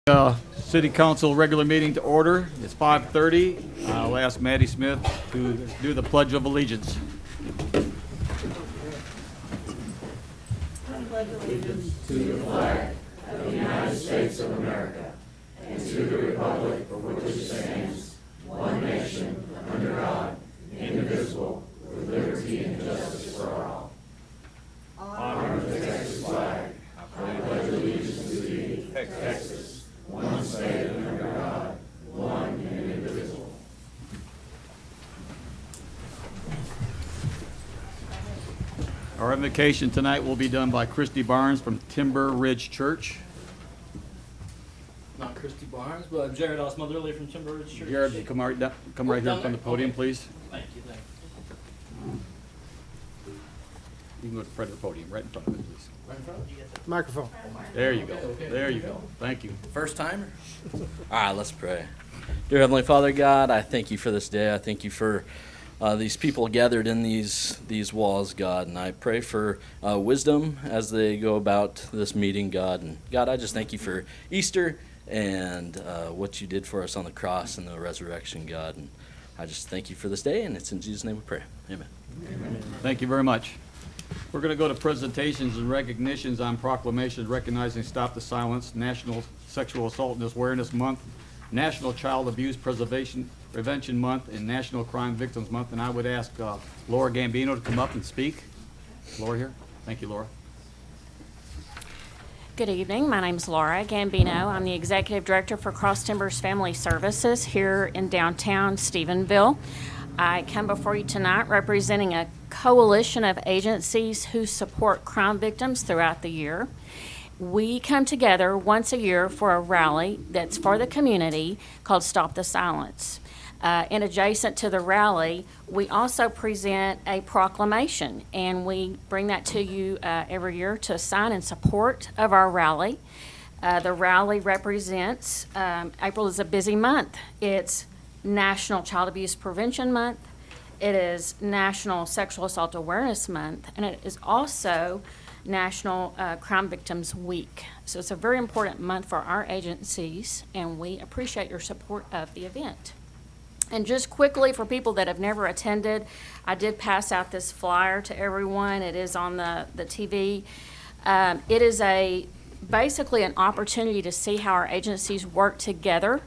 City Council regular meeting to order. It's 5:30. I'll ask Maddie Smith to do the Pledge of Allegiance. Our invocation tonight will be done by Christy Barnes from Timber Ridge Church. Not Christy Barnes, but Jared Osmotherly from Timber Ridge Church. Jared, you come right here in front of the podium, please. Thank you. You can go to the front of the podium, right in front of it, please. Right in front of you. Microphone. There you go. There you go. Thank you. First timer? All right, let's pray. Dear Heavenly Father God, I thank you for this day. I thank you for these people gathered in these walls, God, and I pray for wisdom as they go about this meeting, God. And God, I just thank you for Easter and what you did for us on the cross and the resurrection, God. And I just thank you for this day, and it's in Jesus' name we pray. Amen. Amen. Thank you very much. We're going to go to presentations and recognitions on proclamations recognizing Stop the Silence, National Sexual Assault and Awareness Month, National Child Abuse Prevention Month, and National Crime Victims Month. And I would ask Laura Gambino to come up and speak. Laura here. Thank you, Laura. Good evening. My name is Laura Gambino. I'm the Executive Director for Cross Timbers Family Services here in downtown Stephenville. I come before you tonight representing a coalition of agencies who support crime victims throughout the year. We come together once a year for a rally that's for the community called Stop the Silence. And adjacent to the rally, we also present a proclamation, and we bring that to you every year to sign in support of our rally. The rally represents, April is a busy month. It's National Child Abuse Prevention Month. It is National Sexual Assault Awareness Month, and it is also National Crime Victims Week. So it's a very important month for our agencies, and we appreciate your support of the event. And just quickly, for people that have never attended, I did pass out this flyer to everyone. It is on the TV. It is basically an opportunity to see how our agencies work together.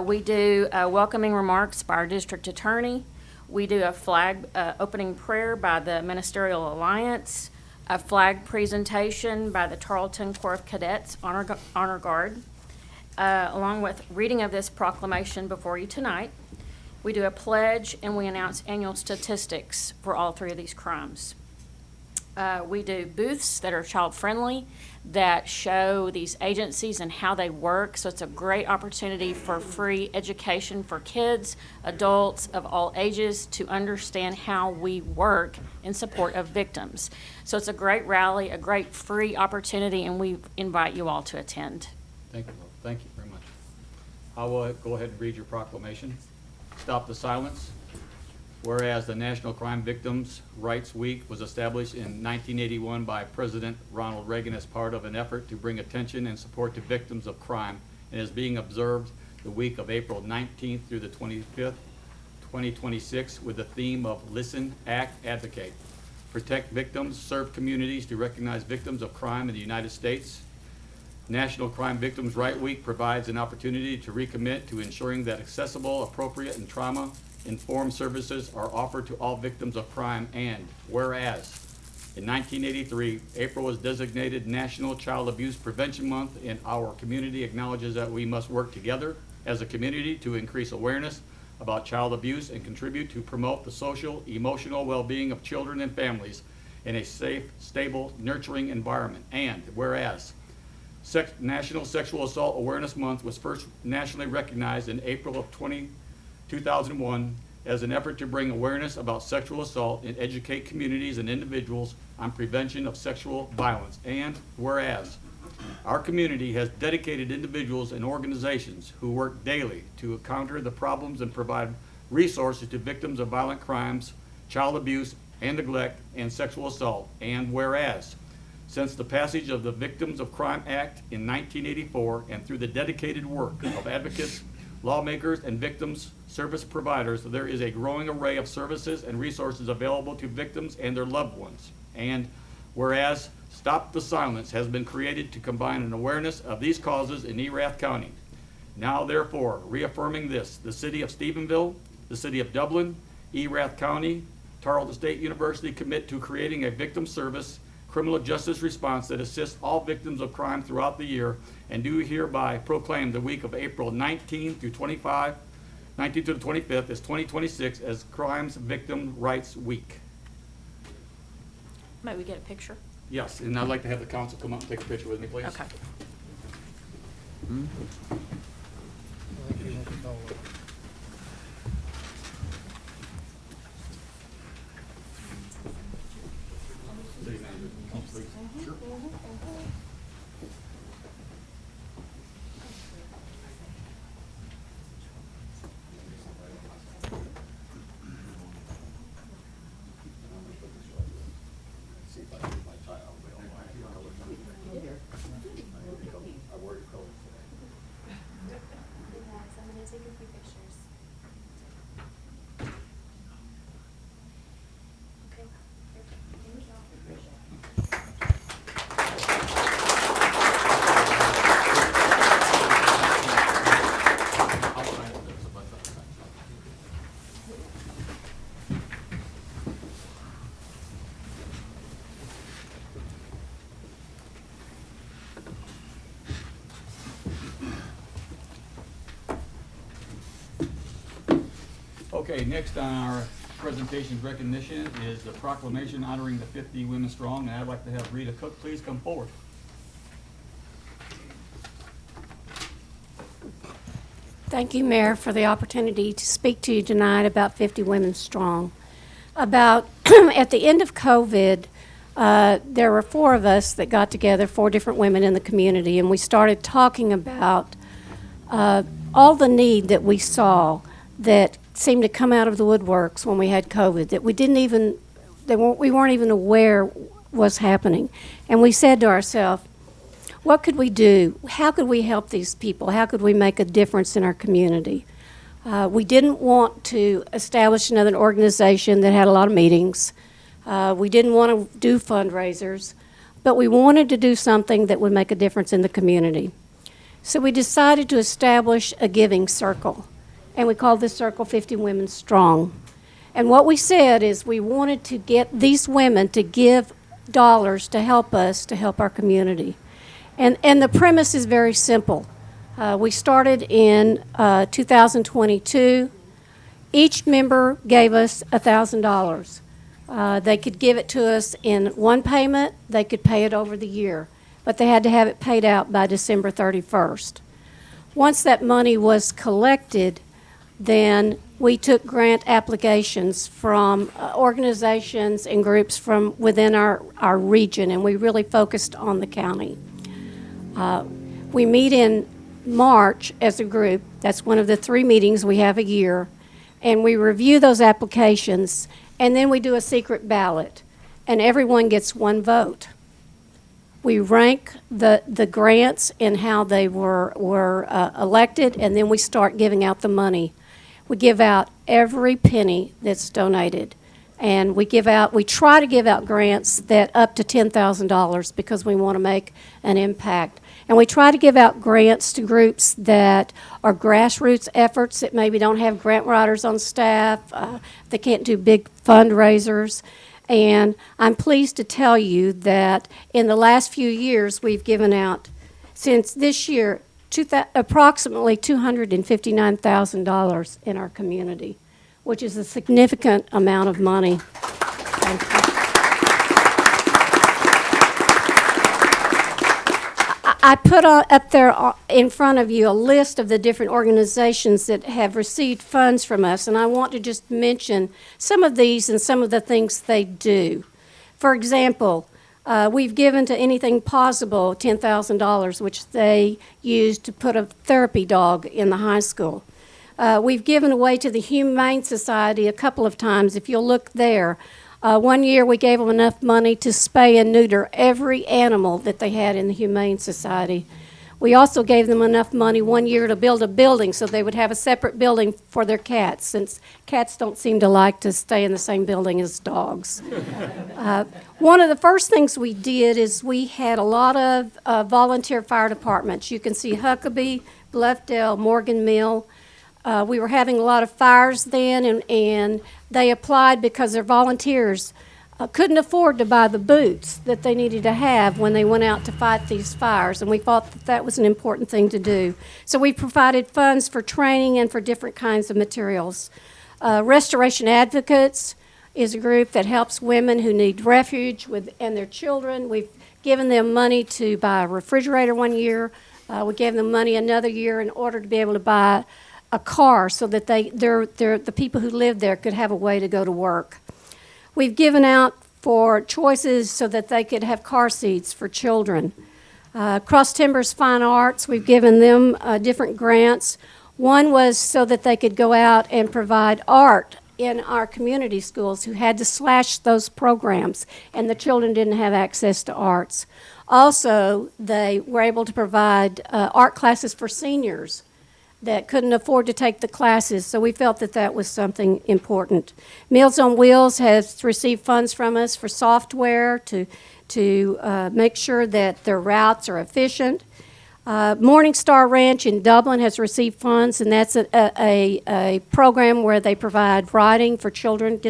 We do welcoming remarks by our district attorney. We do a flag opening prayer by the Ministerial Alliance, a flag presentation by the Tarleton Corps of Cadets Honor Guard, along with reading of this proclamation before you tonight. We do a pledge, and we announce annual statistics for all three of these crimes. We do booths that are child-friendly that show these agencies and how they work. So it's a great opportunity for free education for kids, adults of all ages to understand how we work in support of victims. So it's a great rally, a great free opportunity, and we invite you all to attend. Thank you, Laura. Thank you very much. I will go ahead and read your proclamation. Stop the Silence. Whereas the National Crime Victims' Rights Week was established in 1981 by President Ronald Reagan as part of an effort to bring attention and support to victims of crime, and is being observed the week of April 19th through the 25th, 2026, with the theme of Listen, Act, Advocate. Protect victims, serve communities to recognize victims of crime in the United States. National Crime Victims' Rights Week provides an opportunity to recommit to ensuring that accessible, appropriate, and trauma-informed services are offered to all victims of crime. And whereas in 1983, April was designated National Child Abuse Prevention Month, and our community acknowledges that we must work together as a community to increase awareness about child abuse and contribute to promote the social, emotional well-being of children and families in a safe, stable, nurturing environment. And whereas National Sexual Assault Awareness Month was first nationally recognized in April of 2001 as an effort to bring awareness about sexual assault and educate communities and individuals on prevention of sexual violence. And whereas our community has dedicated individuals and organizations who work daily to counter the problems and provide resources to victims of violent crimes, child abuse and neglect, and sexual assault. And whereas since the passage of the Victims of Crime Act in 1984 and through the dedicated work of advocates, lawmakers, and victims service providers, there is a growing array of services and resources available to victims and their loved ones. And whereas Stop the Silence has been created to combine an awareness of these causes in Erath County. Now therefore, reaffirming this, the City of Stephenville, the City of Dublin, Erath County, Tarleton State University commit to creating a victim service criminal justice response that assists all victims of crime throughout the year, and do hereby proclaim the week of April 19 through the 25th as 2026 as Crimes Victim Rights Week. May we get a picture? Yes, and I'd like to have the council come up and take a picture with me, please. Okay. City manager, come please. Sure. Relax, I'm gonna take a few pictures. Okay, perfect. Thank you. Okay, next on our presentation recognition is the proclamation honoring the 50 Women Strong, and I'd like to have Rita Cook please come forward. Thank you, Mayor, for the opportunity to speak to you tonight about 50 Women Strong. About at the end of COVID, there were four of us that got together, four different women in the community, and we started talking about all the need that we saw that seemed to come out of the woodworks when we had COVID, that we weren't even aware was happening. And we said to ourselves, what could we do? How could we help these people? How could we make a difference in our community? We didn't want to establish another organization that had a lot of meetings. We didn't want to do fundraisers, but we wanted to do something that would make a difference in the community. So we decided to establish a giving circle, and we called this circle 50 Women Strong. And what we said is we wanted to get these women to give dollars to help us, to help our community. And the premise is very simple. We started in 2022. Each member gave us $1,000. They could give it to us in one payment. They could pay it over the year, but they had to have it paid out by December 31st. Once that money was collected, then we took grant applications from organizations and groups from within our region, and we really focused on the county. We meet in March as a group. That's one of the 3 meetings we have a year. And we review those applications, and then we do a secret ballot, and everyone gets 1 vote. We rank the grants and how they were elected, and then we start giving out the money. We give out every penny that's donated. And we try to give out grants that up to $10,000 because we want to make an impact. And we try to give out grants to groups that are grassroots efforts that maybe don't have grant writers on staff, they can't do big fundraisers. And I'm pleased to tell you that in the last few years, we've given out, since this year, approximately $259,000 in our community, which is a significant amount of money. Thank you. I put up there in front of you a list of the different organizations that have received funds from us, and I want to just mention some of these and some of the things they do. For example, we've given to Anything Possible $10,000, which they used to put a therapy dog in the high school. We've given away to the Humane Society a couple of times. If you'll look there, One year, we gave them enough money to spay and neuter every animal that they had in the Humane Society. We also gave them enough money one year to build a building so they would have a separate building for their cats, since cats don't seem to like to stay in the same building as dogs. One of the first things we did is we had a lot of volunteer fire departments. You can see Huckabee, Bluffdale, Morgan Mill. We were having a lot of fires then, and they applied because their volunteers couldn't afford to buy the boots that they needed to have when they went out to fight these fires, and we thought that that was an important thing to do. So we provided funds for training and for different kinds of materials. Restoration Advocates is a group that helps women who need refuge and their children. We've given them money to buy a refrigerator one year. We gave them money another year in order to be able to buy a car so that the people who live there could have a way to go to work. We've given out for choices so that they could have car seats for children. Cross Timbers Fine Arts, we've given them different grants. One was so that they could go out and provide art in our community schools who had to slash those programs, and the children didn't have access to arts. Also, they were able to provide art classes for seniors that couldn't afford to take the classes, so we felt that that was something important. Meals on Wheels has received funds from us for software to make sure that their routes are efficient. Morning Star Ranch in Dublin has received funds, and that's a program where they provide riding for children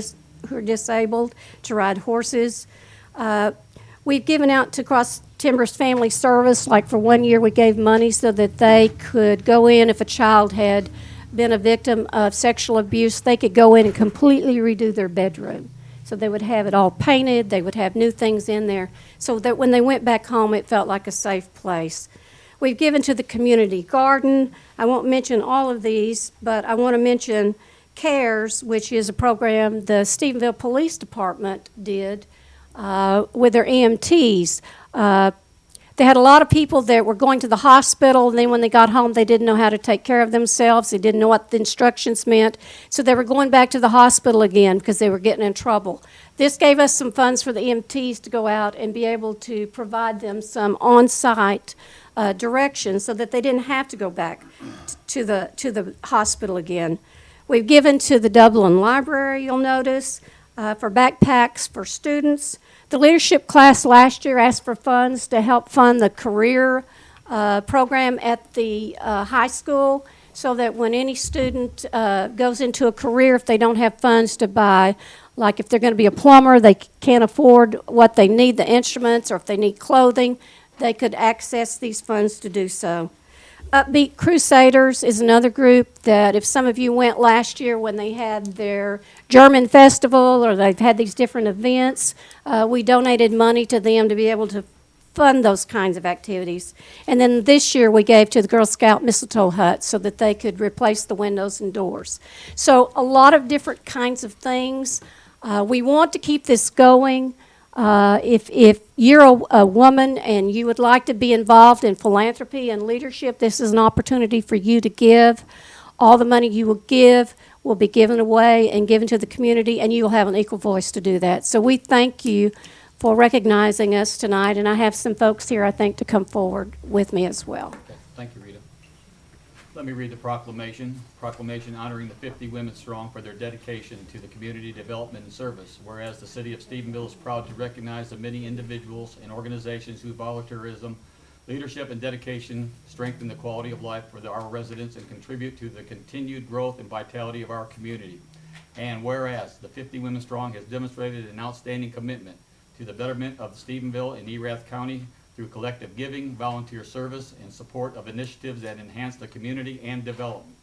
who are disabled to ride horses. We've given out to Cross Timbers Family Service, like for 1 year we gave money so that they could go in if a child had been a victim of sexual abuse, they could go in and completely redo their bedroom. So they would have it all painted, they would have new things in there, so that when they went back home it felt like a safe place. We've given to the community garden. I won't mention all of these, but I want to mention CARES, which is a program the Stephenville Police Department did with their EMTs. They had a lot of people that were going to the hospital, and then when they got home, they didn't know how to take care of themselves. They didn't know what the instructions meant, so they were going back to the hospital again because they were getting in trouble. This gave us some funds for the EMTs to go out and be able to provide them some on-site direction so that they didn't have to go back to the hospital again. We've given to the Dublin Library, you'll notice, for backpacks for students. The leadership class last year asked for funds to help fund the career program at the high school, so that when any student goes into a career, if they don't have funds to buy, like if they're going to be a plumber, they can't afford what they need, the instruments, or if they need clothing, they could access these funds to do so. Upbeat Crusaders is another group that if some of you went last year when they had their German festival or they've had these different events, we donated money to them to be able to fund those kinds of activities. And then this year we gave to the Girl Scout Mistletoe Hut so that they could replace the windows and doors. So a lot of different kinds of things. We want to keep this going. If you're a woman and you would like to be involved in philanthropy and leadership, this is an opportunity for you to give. All the money you will give will be given away and given to the community, and you will have an equal voice to do that. So we thank you for recognizing us tonight, and I have some folks here, I think, to come forward with me as well. Okay, thank you, Rita. Let me read the proclamation. Proclamation honoring the 50 Women Strong for their dedication to the community development and service. Whereas the city of Stephenville is proud to recognize the many individuals and organizations whose volunteerism, leadership, and dedication strengthen the quality of life for our residents and contribute to the continued growth and vitality of our community. And whereas the 50 Women Strong has demonstrated an outstanding commitment to the betterment of Stephenville and Erath County through collective giving, volunteer service, and support of initiatives that enhance the community and development.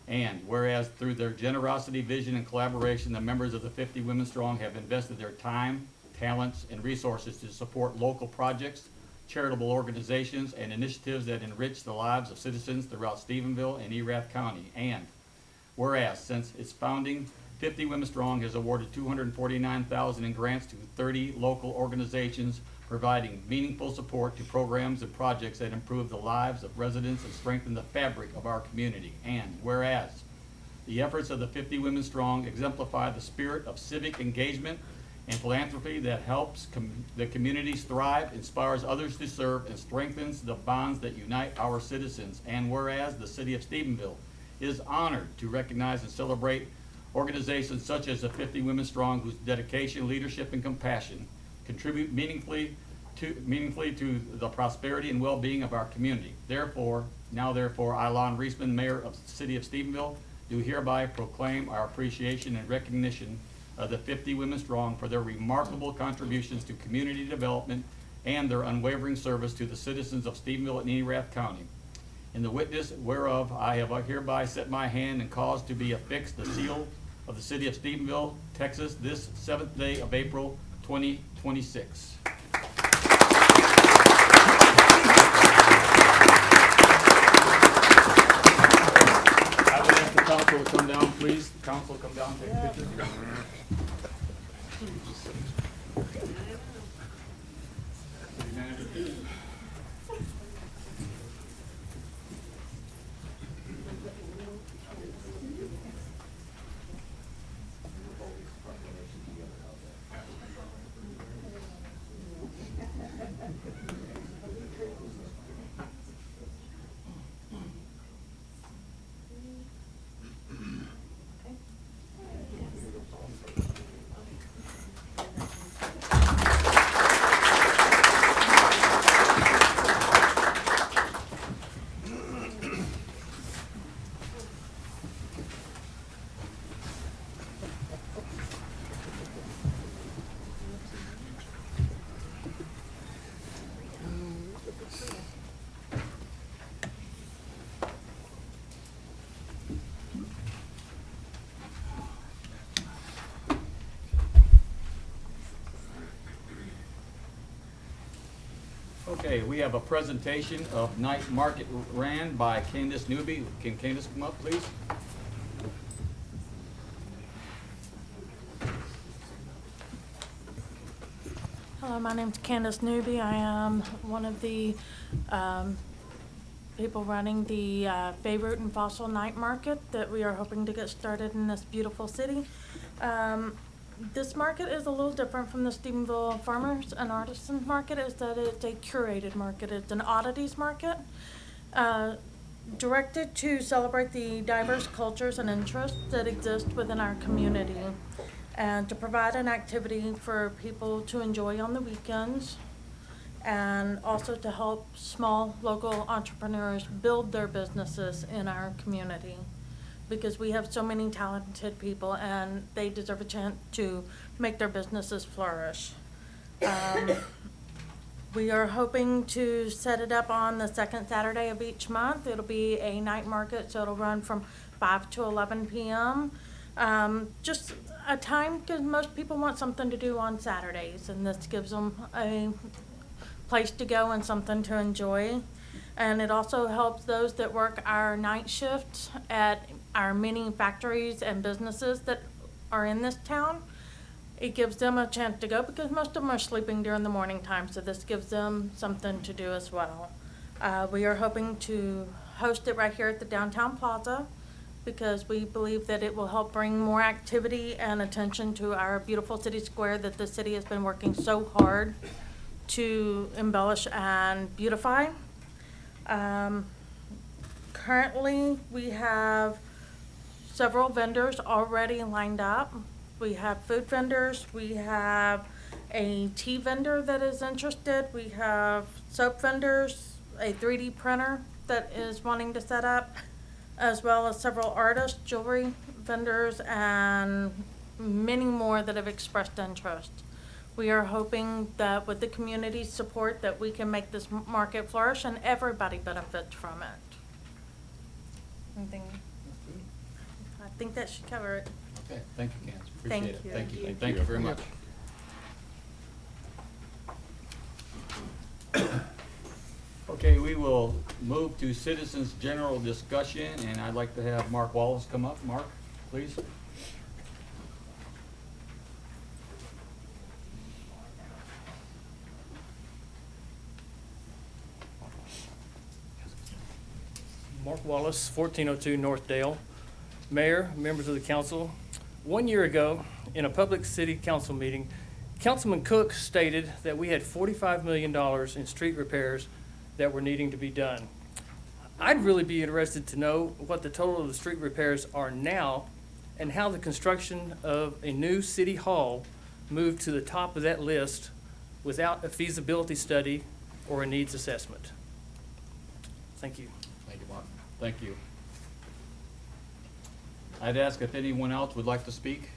And whereas through their generosity, vision, and collaboration, the members of the 50 Women Strong have invested their time, talents, and resources to support local projects, charitable organizations, and initiatives that enrich the lives of citizens throughout Stephenville and Erath County. And whereas since its founding, 50 Women Strong has awarded $249,000 in grants to 30 local organizations, providing meaningful support to programs and projects that improve the lives of residents and strengthen the fabric of our community. And whereas the efforts of the 50 Women Strong exemplify the spirit of civic engagement and philanthropy that helps the communities thrive, inspires others to serve, and strengthens the bonds that unite our citizens. And whereas the City of Stephenville is honored to recognize and celebrate organizations such as the 50 Women Strong, whose dedication, leadership, and compassion contribute meaningfully to the prosperity and well-being of our community. Therefore, I, Lon Reisman, Mayor of the City of Stephenville, do hereby proclaim our appreciation and recognition of the 50 Women Strong for their remarkable contributions to community development and their unwavering service to the citizens of Stephenville and Erath County. In the witness whereof I have hereby set my hand and caused to be affixed the seal of the City of Stephenville, Texas, this 7th day of April, 2026. I would ask the council to come down, please. Council, come down, take a picture. Okay, we have a presentation of Night Market Ran by Candace Newby. Can Candace come up, please? Hello, my name's Candace Newby. I am one of the people running the Beirut and Fossil Night Market that we are hoping to get started in this beautiful city. This market is a little different from the Stephenville Farmers and Artisans Market, is that it's a curated market. It's an oddities market directed to celebrate the diverse cultures and interests that exist within our community, and to provide an activity for people to enjoy on the weekends, and also to help small local entrepreneurs build their businesses in our community, because we have so many talented people and they deserve a chance to make their businesses flourish. We are hoping to set it up on the second Saturday of each month. It'll be a night market, so it'll run from 5 to 11 p.m. Just a time, because most people want something to do on Saturdays, and this gives them a place to go and something to enjoy. And it also helps those that work our night shifts at our many factories and businesses that are in this town. It gives them a chance to go, because most of them are sleeping during the morning time, so this gives them something to do as well. We are hoping to host it right here at the Downtown Plaza, because we believe that it will help bring more activity and attention to our beautiful city square that the city has been working so hard to embellish and beautify. Currently, we have several vendors already lined up. We have food vendors, we have a tea vendor that is interested, we have soap vendors, a 3D printer that is wanting to set up, as well as several artists, jewelry vendors, and many more that have expressed interest. We are hoping that with the community's support that we can make this market flourish and everybody benefits from it. Anything? I think that should cover it. Okay, thank you, Candace. Thank Appreciate it. you. Thank you. Thank Thank you. you very much. Okay, we will move to citizens' general discussion, and I'd like to have Mark Wallace come up. Mark, please. Mark Wallace, 1402 North Dale. Mayor, members of the council, 1 year ago, in a public city council meeting, Councilman Cook stated that we had $45 million in street repairs that were needing to be done. I'd really be interested to know what the total of the street repairs are now and how the construction of a new city hall moved to the top of that list without a feasibility study or a needs assessment. Thank you. Thank you, Mark. Thank you. I'd ask if anyone else would like to speak.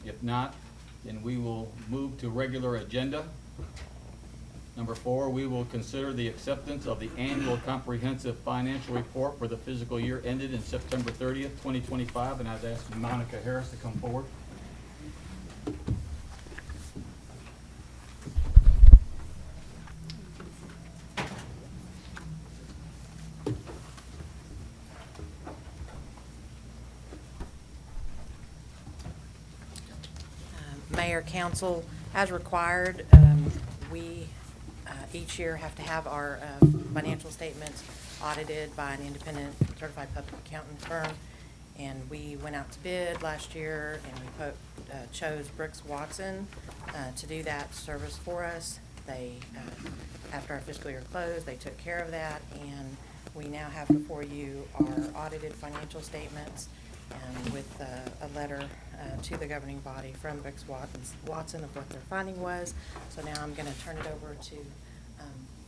If not, then we will move to regular agenda. Number 4, we will consider the acceptance of the annual comprehensive financial report for the fiscal year ended in September 30th, 2025, and I'd ask Monica Harris to come forward. Mayor, council, as required, we each year have to have our financial statements audited by an independent certified public accountant firm. And we went out to bid last year and we chose Brooks Watson to do that service for us. They, after our fiscal year closed, they took care of that, and we now have before you our audited financial statements with a letter to the governing body from Brooks Watson of what their finding was. So now I'm going to turn it over to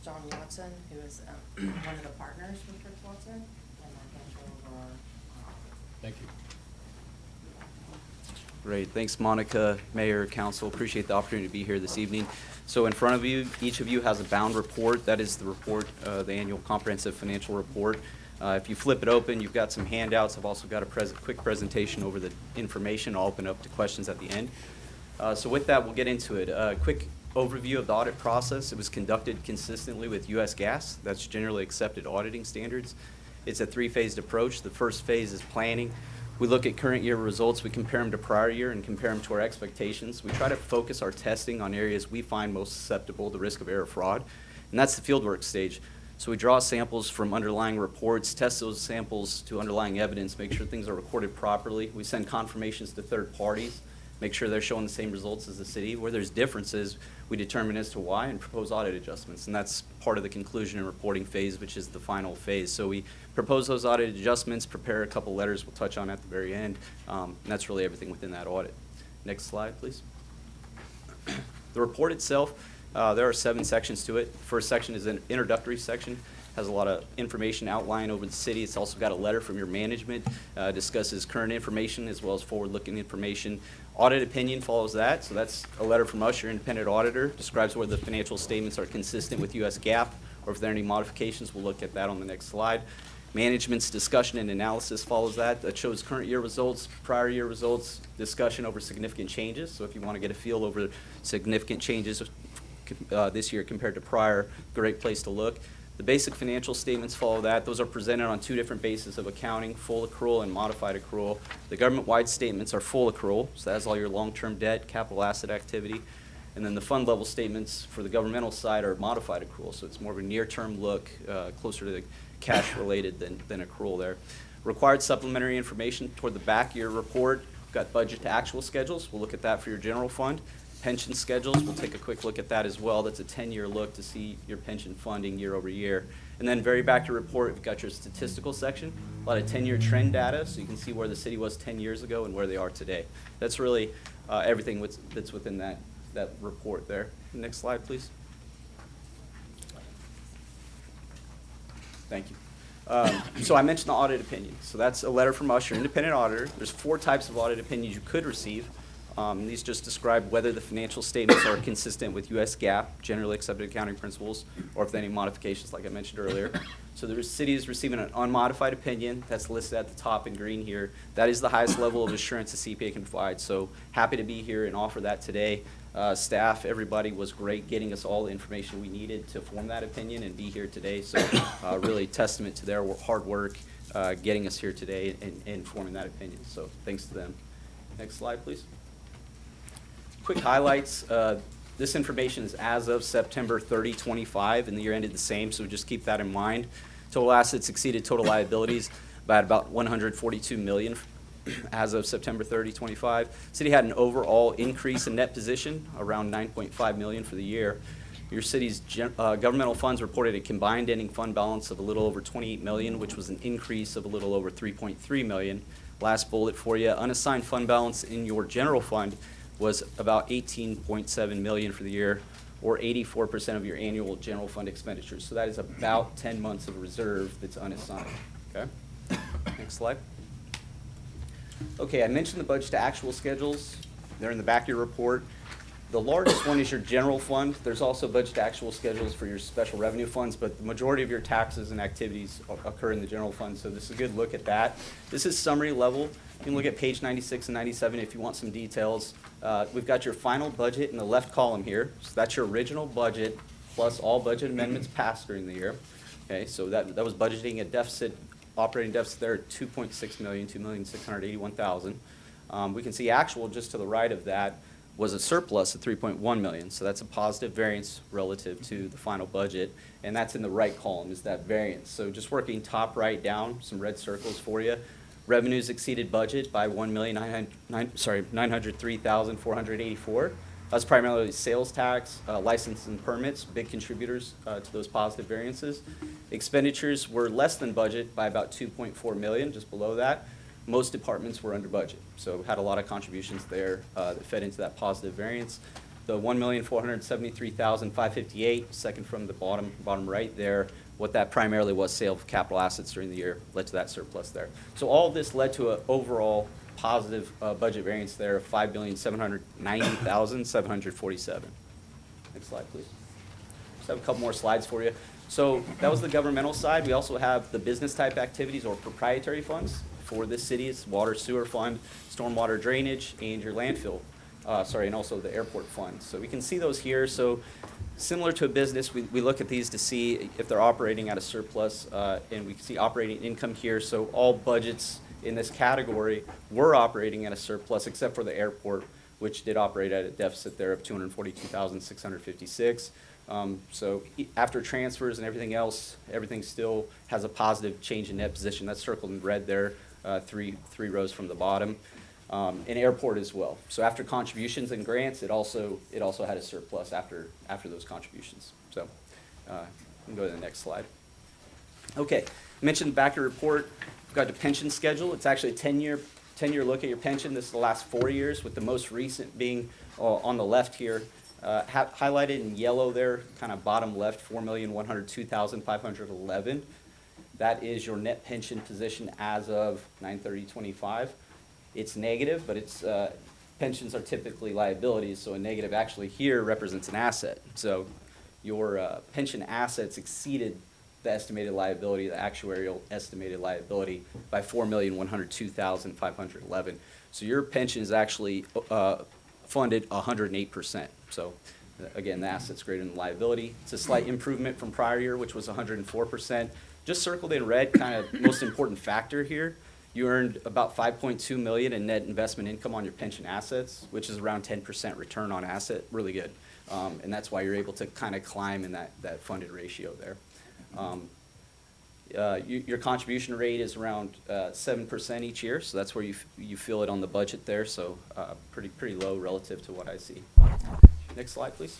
John Watson, who is one of the partners with Brooks Watson, and Mark Angelo over our Thank you. Great. Thanks, Monica, Mayor, Council. Appreciate the opportunity to be here this evening. So in front of you, each of you has a bound report. That is the report, the annual comprehensive financial report. If you flip it open, you've got some handouts. I've also got a quick presentation over the information. I'll open up to questions at the end. So with that, we'll get into it. A quick overview of the audit process. It was conducted consistently with U.S. GAAS. That's generally accepted auditing standards. It's a three-phased approach. The first phase is planning. We look at current year results. We compare them to prior year and compare them to our expectations. We try to focus our testing on areas we find most susceptible to risk of error fraud, and that's the fieldwork stage. So we draw samples from underlying reports, test those samples to underlying evidence, make sure things are recorded properly. We send confirmations to third parties, make sure they're showing the same results as the city. Where there's differences, we determine as to why and propose audit adjustments. And that's part of the conclusion and reporting phase, which is the final phase. So we propose those audit adjustments, prepare a couple letters we'll touch on at the very end. And that's really everything within that audit. Next slide, please. The report itself, there are 7 sections to it. First section is an introductory section. Has a lot of information outlined over the city. It's also got a letter from your management, discusses current information as well as forward-looking information. Audit opinion follows that. So that's a letter from us, your independent auditor, describes whether the financial statements are consistent with U.S. GAAP, or if there are any modifications. We'll look at that on the next slide. Management's discussion and analysis follows that. That shows current year results, prior year results, discussion over significant changes. So if you want to get a feel over significant changes this year compared to prior, great place to look. The basic financial statements follow that. Those are presented on 2 different bases of accounting, full accrual and modified accrual. The government-wide statements are full accrual, so that has all your long-term debt, capital asset activity. And then the fund level statements for the governmental side are modified accrual, so it's more of a near-term look, closer to the cash-related than accrual there. Required supplementary information toward the back of your report. We've got budget to actual schedules. We'll look at that for your general fund. Pension schedules, we'll take a quick look at that as well. That's a 10-year look to see your pension funding year over year. And then very back to report, we've got your statistical section, a lot of 10-year trend data, so you can see where the city was 10 years ago and where they are today. That's really everything that's within that report there. Next slide, please. Thank you. So I mentioned the audit opinion. So that's a letter from us, your independent auditor. There's 4 types of audit opinions you could receive. These just describe whether the financial statements are consistent with U.S. GAAP, generally accepted accounting principles, or if there are any modifications like I mentioned earlier. So the city is receiving an unmodified opinion that's listed at the top in green here. That is the highest level of assurance the CPA can provide. So happy to be here and offer that today. Staff, everybody was great getting us all the information we needed to form that opinion and be here today. So really testament to their hard work getting us here today and forming that opinion. So thanks to them. Next slide, please. Quick highlights. This information is as of September 30, 25, and the year ended the same, so just keep that in mind. Total assets exceeded total liabilities by about $142 million as of September 30, 25. City had an overall increase in net position, around 9.5 million for the year. Your city's governmental funds reported a combined ending fund balance of a little over 28 million, which was an increase of a little over 3.3 million. Last bullet for you, unassigned fund balance in your general fund was about 18.7 million for the year, or 84% of your annual general fund expenditures. So that is about 10 months of reserve that's unassigned, okay? Next slide. Okay, I mentioned the budget to actual schedules. They're in the back of your report. The largest one is your general fund. There's also budget to actual schedules for your special revenue funds, but the majority of your taxes and activities occur in the general fund, so this is a good look at that. This is summary level. You can look at page 96 and 97 if you want some details. We've got your final budget in the left column here. So that's your original budget plus all budget amendments passed during the year. Okay, so that was budgeting a deficit, operating deficit there at 2.6 million, 2,681,000. We can see actual just to the right of that was a surplus of 3.1 million. So that's a positive variance relative to the final budget. And that's in the right column is that variance. So just working top right down, some red circles for you. Revenues exceeded budget by 1,903,484. That's primarily sales tax, license and permits, big contributors to those positive variances. Expenditures were less than budget by about 2.4 million, just below that. Most departments were under budget, so had a lot of contributions there that fed into that positive variance. The 1,473,558, second from the bottom right there, what that primarily was sale of capital assets during the year led to that surplus there. So all of this led to an overall positive budget variance there of 5,790,747. Next slide, please. Just have a couple more slides for you. So that was the governmental side. We also have the business type activities or proprietary funds for this city. It's water sewer fund, stormwater drainage, and your landfill, and also the airport fund. So we can see those here. So similar to a business, we look at these to see if they're operating at a surplus, and we can see operating income here. So all budgets in this category were operating at a surplus except for the airport, which did operate at a deficit there of 242,656. So after transfers and everything else, everything still has a positive change in net position. That's circled in red there, three rows from the bottom. And airport as well. So after contributions and grants, it also had a surplus after those contributions. So we can go to the next slide. Okay, I mentioned the back of the report. We've got the pension schedule. It's actually a 10-year look at your pension. This is the last 4 years, with the most recent being on the left here. Highlighted in yellow there, kind of bottom left, 4,102,511. That is your net pension position as of 9/30/25. It's negative, but it's pensions are typically liabilities, so a negative actually here represents an asset. So your pension assets exceeded the estimated liability, the actuarial estimated liability, by 4,102,511. So your pension is actually funded 108%. So again, the asset's greater than the liability. It's a slight improvement from prior year, which was 104%. Just circled in red, kind of most important factor here. You earned about 5.2 million in net investment income on your pension assets, which is around 10% return on asset, really good. And that's why you're able to kind of climb in that funded ratio there. Your contribution rate is around 7% each year, so that's where you feel it on the budget there, so pretty low relative to what I see. Next slide, please.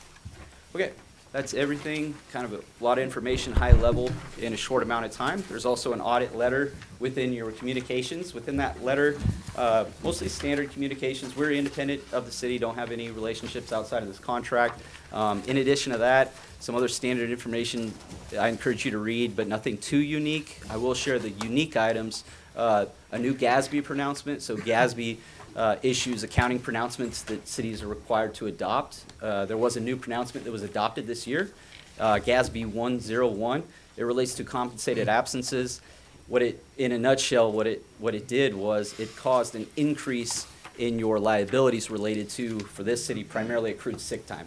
Okay, that's everything, kind of a lot of information, high level, in a short amount of time. There's also an audit letter within your communications. Within that letter, mostly standard communications. We're independent of the city, don't have any relationships outside of this contract. In addition to that, some other standard information I encourage you to read, but nothing too unique. I will share the unique items. A new GASB pronouncement. So GASB issues accounting pronouncements that cities are required to adopt. There was a new pronouncement that was adopted this year, GASB 101. It relates to compensated absences. In a nutshell, what it did was it caused an increase in your liabilities related to, for this city, primarily accrued sick time.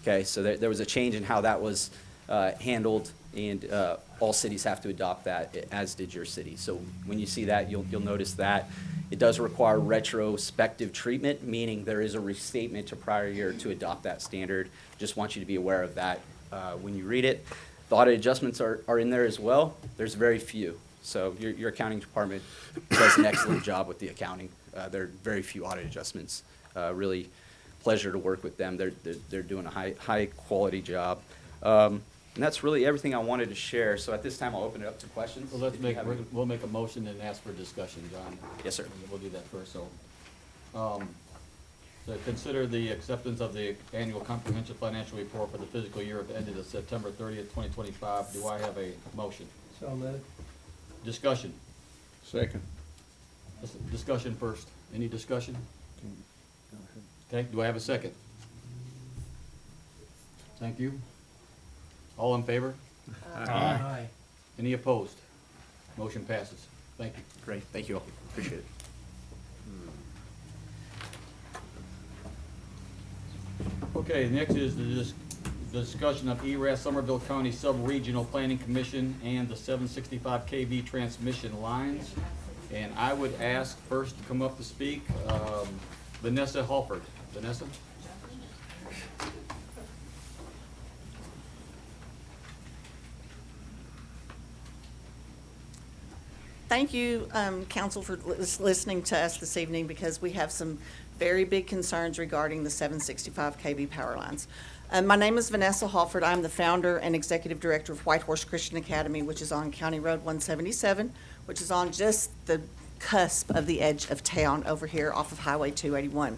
Okay, so there was a change in how that was handled, and all cities have to adopt that, as did your city. So when you see that, you'll notice that it does require retrospective treatment, meaning there is a restatement to prior year to adopt that standard. Just want you to be aware of that when you read it. The audit adjustments are in there as well. There's very few. So your accounting department does an excellent job with the accounting There are very few audit adjustments. Really pleasure to work with them. They're doing a high quality job. And that's really everything I wanted to share. So at this time, I'll open it up to questions. Well, if you have any. we'll make a motion and ask for discussion, John. Yes, sir. We'll do that first, so. So consider the acceptance of the annual comprehensive financial report for the fiscal year ended of September 30th, 2025. Do I have a motion? So moved. Discussion. Second. Discussion first. Any discussion? Okay, do I have a second? Thank you. All in favor? Aye. Any opposed? Motion passes. Thank you. Great, thank you all. Appreciate it. Okay, next is the discussion of ERAS Somerville County Sub-Regional Planning Commission and the 765 kV transmission lines. And I would ask first to come up to speak, Vanessa Halford. Vanessa? Thank you, council, for listening to us this evening, because we have some very big concerns regarding the 765 kV power lines. My name is Vanessa Halford. I'm the founder and executive director of Whitehorse Christian Academy, which is on County Road 177, which is on just the cusp of the edge of town over here off of Highway 281.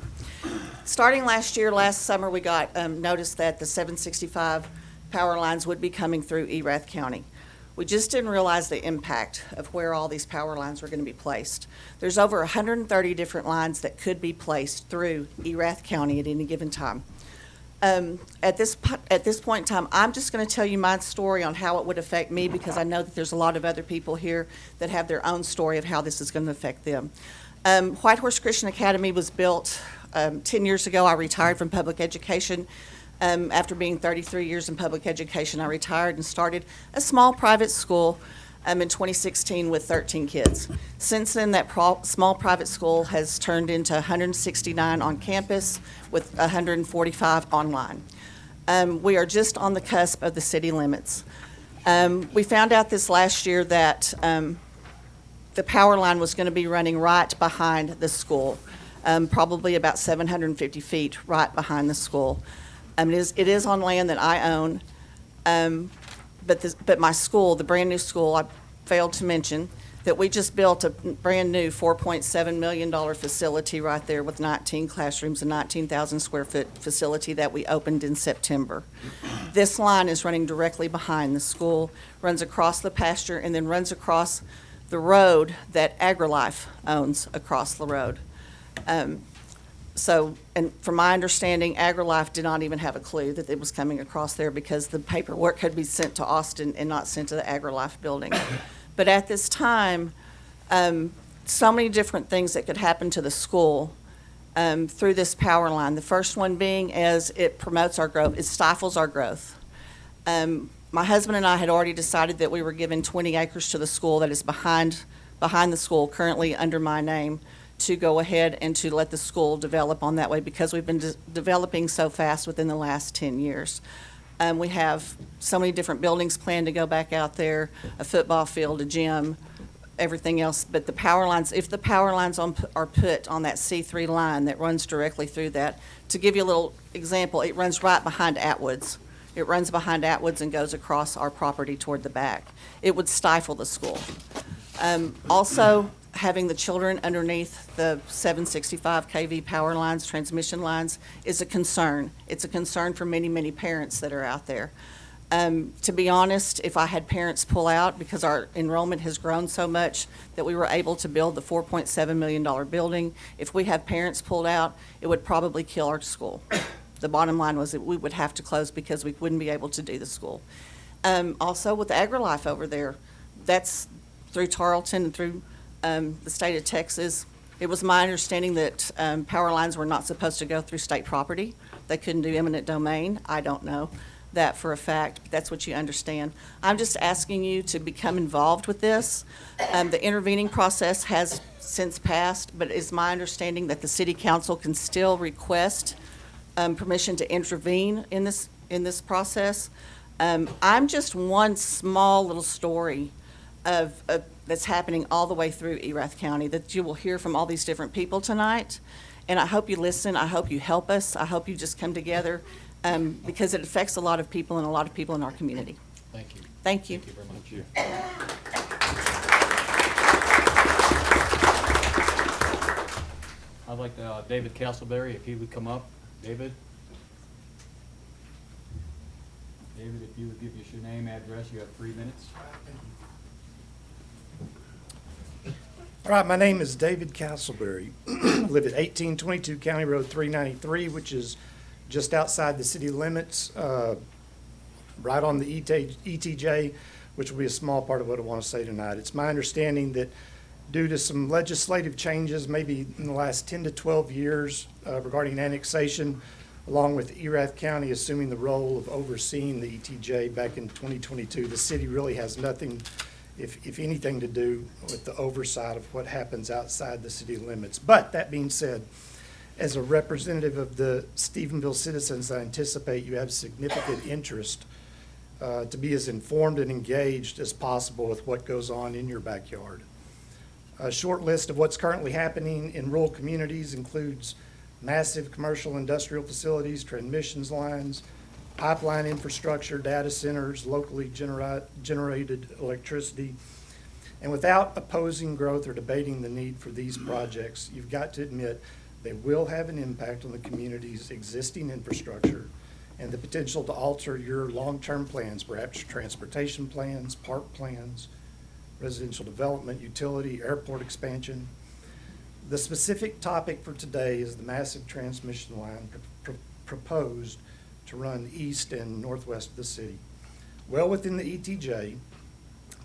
Starting last summer, we got notice that the 765 power lines would be coming through Erath County. We just didn't realize the impact of where all these power lines were going to be placed. There's over 130 different lines that could be placed through Erath County at any given time. At this point in time, I'm just going to tell you my story on how it would affect me, because I know that there's a lot of other people here that have their own story of how this is going to affect them. Whitehorse Christian Academy was built 10 years ago. I retired from public education. After being 33 years in public education, I retired and started a small private school in 2016 with 13 kids. Since then, that small private school has turned into 169 on campus with 145 online. We are just on the cusp of the city limits. We found out this last year that the power line was going to be running right behind the school, probably about 750 feet right behind the school. It is on land that I own, but my school, the brand new school, I failed to mention that we just built a brand new $4.7 million facility right there with 19 classrooms, a 19,000 square foot facility that we opened in September. This line is running directly behind the school, runs across the pasture, and then runs across the road that AgriLife owns across the road. So, and from my understanding, AgriLife did not even have a clue that it was coming across there, because the paperwork could be sent to Austin and not sent to the AgriLife building. But at this time, so many different things that could happen to the school through this power line. The first one being as it promotes our growth, it stifles our growth. My husband and I had already decided that we were giving 20 acres to the school that is behind the school, currently under my name, to go ahead and to let the school develop on that way, because we've been developing so fast within the last 10 years. We have so many different buildings planned to go back out there, a football field, a gym, everything else. But the power lines, if the power lines are put on that C3 line that runs directly through that, to give you a little example, it runs right behind Atwoods. It runs behind Atwoods and goes across our property toward the back. It would stifle the school. Also, having the children underneath the 765 kV power lines, transmission lines, is a concern. It's a concern for many, many parents that are out there. To be honest, if I had parents pull out, because our enrollment has grown so much that we were able to build the $4.7 million building, if we have parents pulled out, it would probably kill our school. The bottom line was that we would have to close because we wouldn't be able to do the school. Also, with AgriLife over there, that's through Tarleton and through the state of Texas. It was my understanding that power lines were not supposed to go through state property. They couldn't do eminent domain. I don't know that for a fact, but that's what you understand. I'm just asking you to become involved with this. The intervening process has since passed, but it's my understanding that the city council can still request permission to intervene in this process. I'm just one small little story of that's happening all the way through Erath County, that you will hear from all these different people tonight. And I hope you listen. I hope you help us. I hope you just come together because it affects a lot of people and a lot of people in our community. Thank you. Thank you. Thank you very much. I'd like David Castleberry, if he would come up. David? David, if you would give us your name, address, you have 3 minutes. All right, my name is David Castleberry. I live at 1822 County Road 393, which is just outside the city limits, right on the ETJ, which will be a small part of what I want to say tonight. It's my understanding that due to some legislative changes, maybe in the last 10 to 12 years regarding annexation, along with Erath County assuming the role of overseeing the ETJ back in 2022, the city really has nothing, if anything, to do with the oversight of what happens outside the city limits. But that being said, as a representative of the Stephenville citizens, I anticipate you have significant interest to be as informed and engaged as possible with what goes on in your backyard. A short list of what's currently happening in rural communities includes massive commercial industrial facilities, transmissions lines, pipeline infrastructure, data centers, locally generated electricity. And without opposing growth or debating the need for these projects, you've got to admit they will have an impact on the community's existing infrastructure and the potential to alter your long-term plans, perhaps transportation plans, park plans, residential development, utility, airport expansion. The specific topic for today is the massive transmission line proposed to run east and northwest of the city. Well within the ETJ.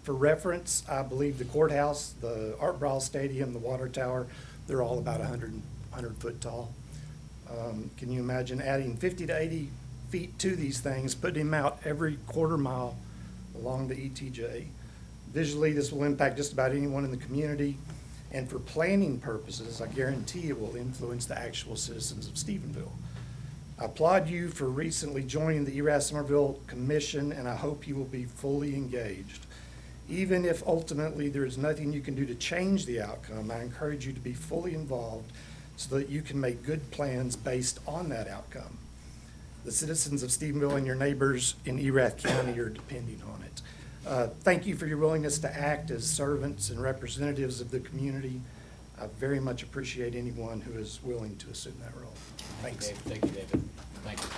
For reference, I believe the courthouse, the Art Briles Stadium, the water tower, they're all about 100 foot tall. Can you imagine adding 50 to 80 feet to these things, putting them out every quarter mile along the ETJ? Visually, this will impact just about anyone in the community, and for planning purposes, I guarantee it will influence the actual citizens of Stephenville. I applaud you for recently joining the Erath-Somerville Commission, and I hope you will be fully engaged. Even if ultimately there is nothing you can do to change the outcome, I encourage you to be fully involved so that you can make good plans based on that outcome. The citizens of Stephenville and your neighbors in Erath County are depending on it. Thank you for your willingness to act as servants and representatives of the community. I very much appreciate anyone who is willing to assume that role. Thanks. Thank you, David. Thank you.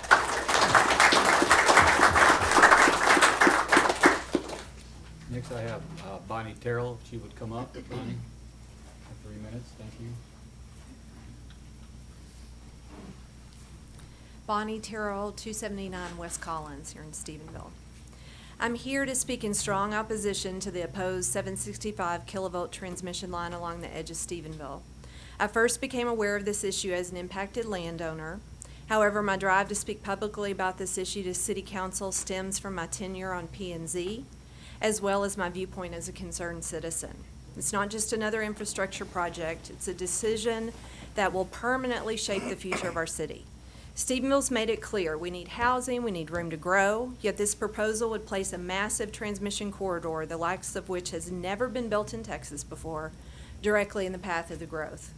Next, I have Bonnie Terrell. If she would come up. Bonnie, 3 minutes. Thank you. Bonnie Terrell, 279 West Collins here in Stephenville. I'm here to speak in strong opposition to the opposed 765 kilovolt transmission line along the edge of Stephenville. I first became aware of this issue as an impacted landowner. However, my drive to speak publicly about this issue to City Council stems from my tenure on P&Z, as well as my viewpoint as a concerned citizen. It's not just another infrastructure project, it's a decision that will permanently shape the future of our city. Stephenville's made it clear we need housing, we need room to grow, yet this proposal would place a massive transmission corridor, the likes of which has never been built in Texas before, directly in the path of the growth.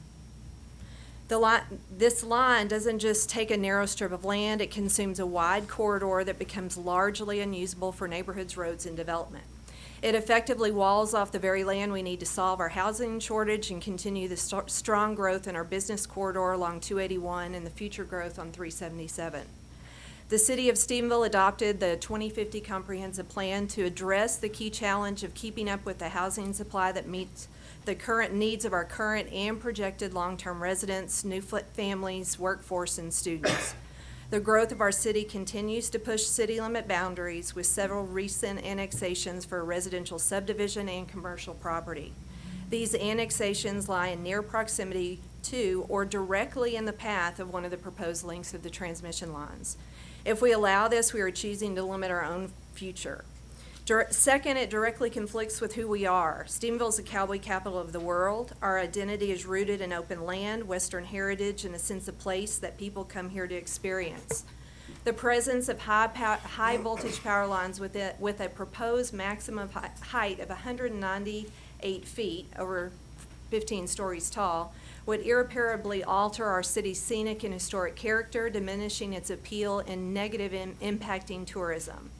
This line doesn't just take a narrow strip of land, it consumes a wide corridor that becomes largely unusable for neighborhoods, roads, and development. It effectively walls off the very land we need to solve our housing shortage and continue the strong growth in our business corridor along 281 and the future growth on 377. The City of Stephenville adopted the 2050 Comprehensive Plan to address the key challenge of keeping up with the housing supply that meets the current needs of our current and projected long-term residents, new families, workforce, and students. The growth of our city continues to push city limit boundaries with several recent annexations for residential subdivision and commercial property. These annexations lie in near proximity to or directly in the path of one of the proposed links of the transmission lines. If we allow this, we are choosing to limit our own future. Second, it directly conflicts with who we are. Stephenville is the cowboy capital of the world. Our identity is rooted in open land, Western heritage, and a sense of place that people come here to experience. The presence of high voltage power lines with a proposed maximum height of 190 8 feet, over 15 stories tall, would irreparably alter our city's scenic and historic character, diminishing its appeal and impacting tourism.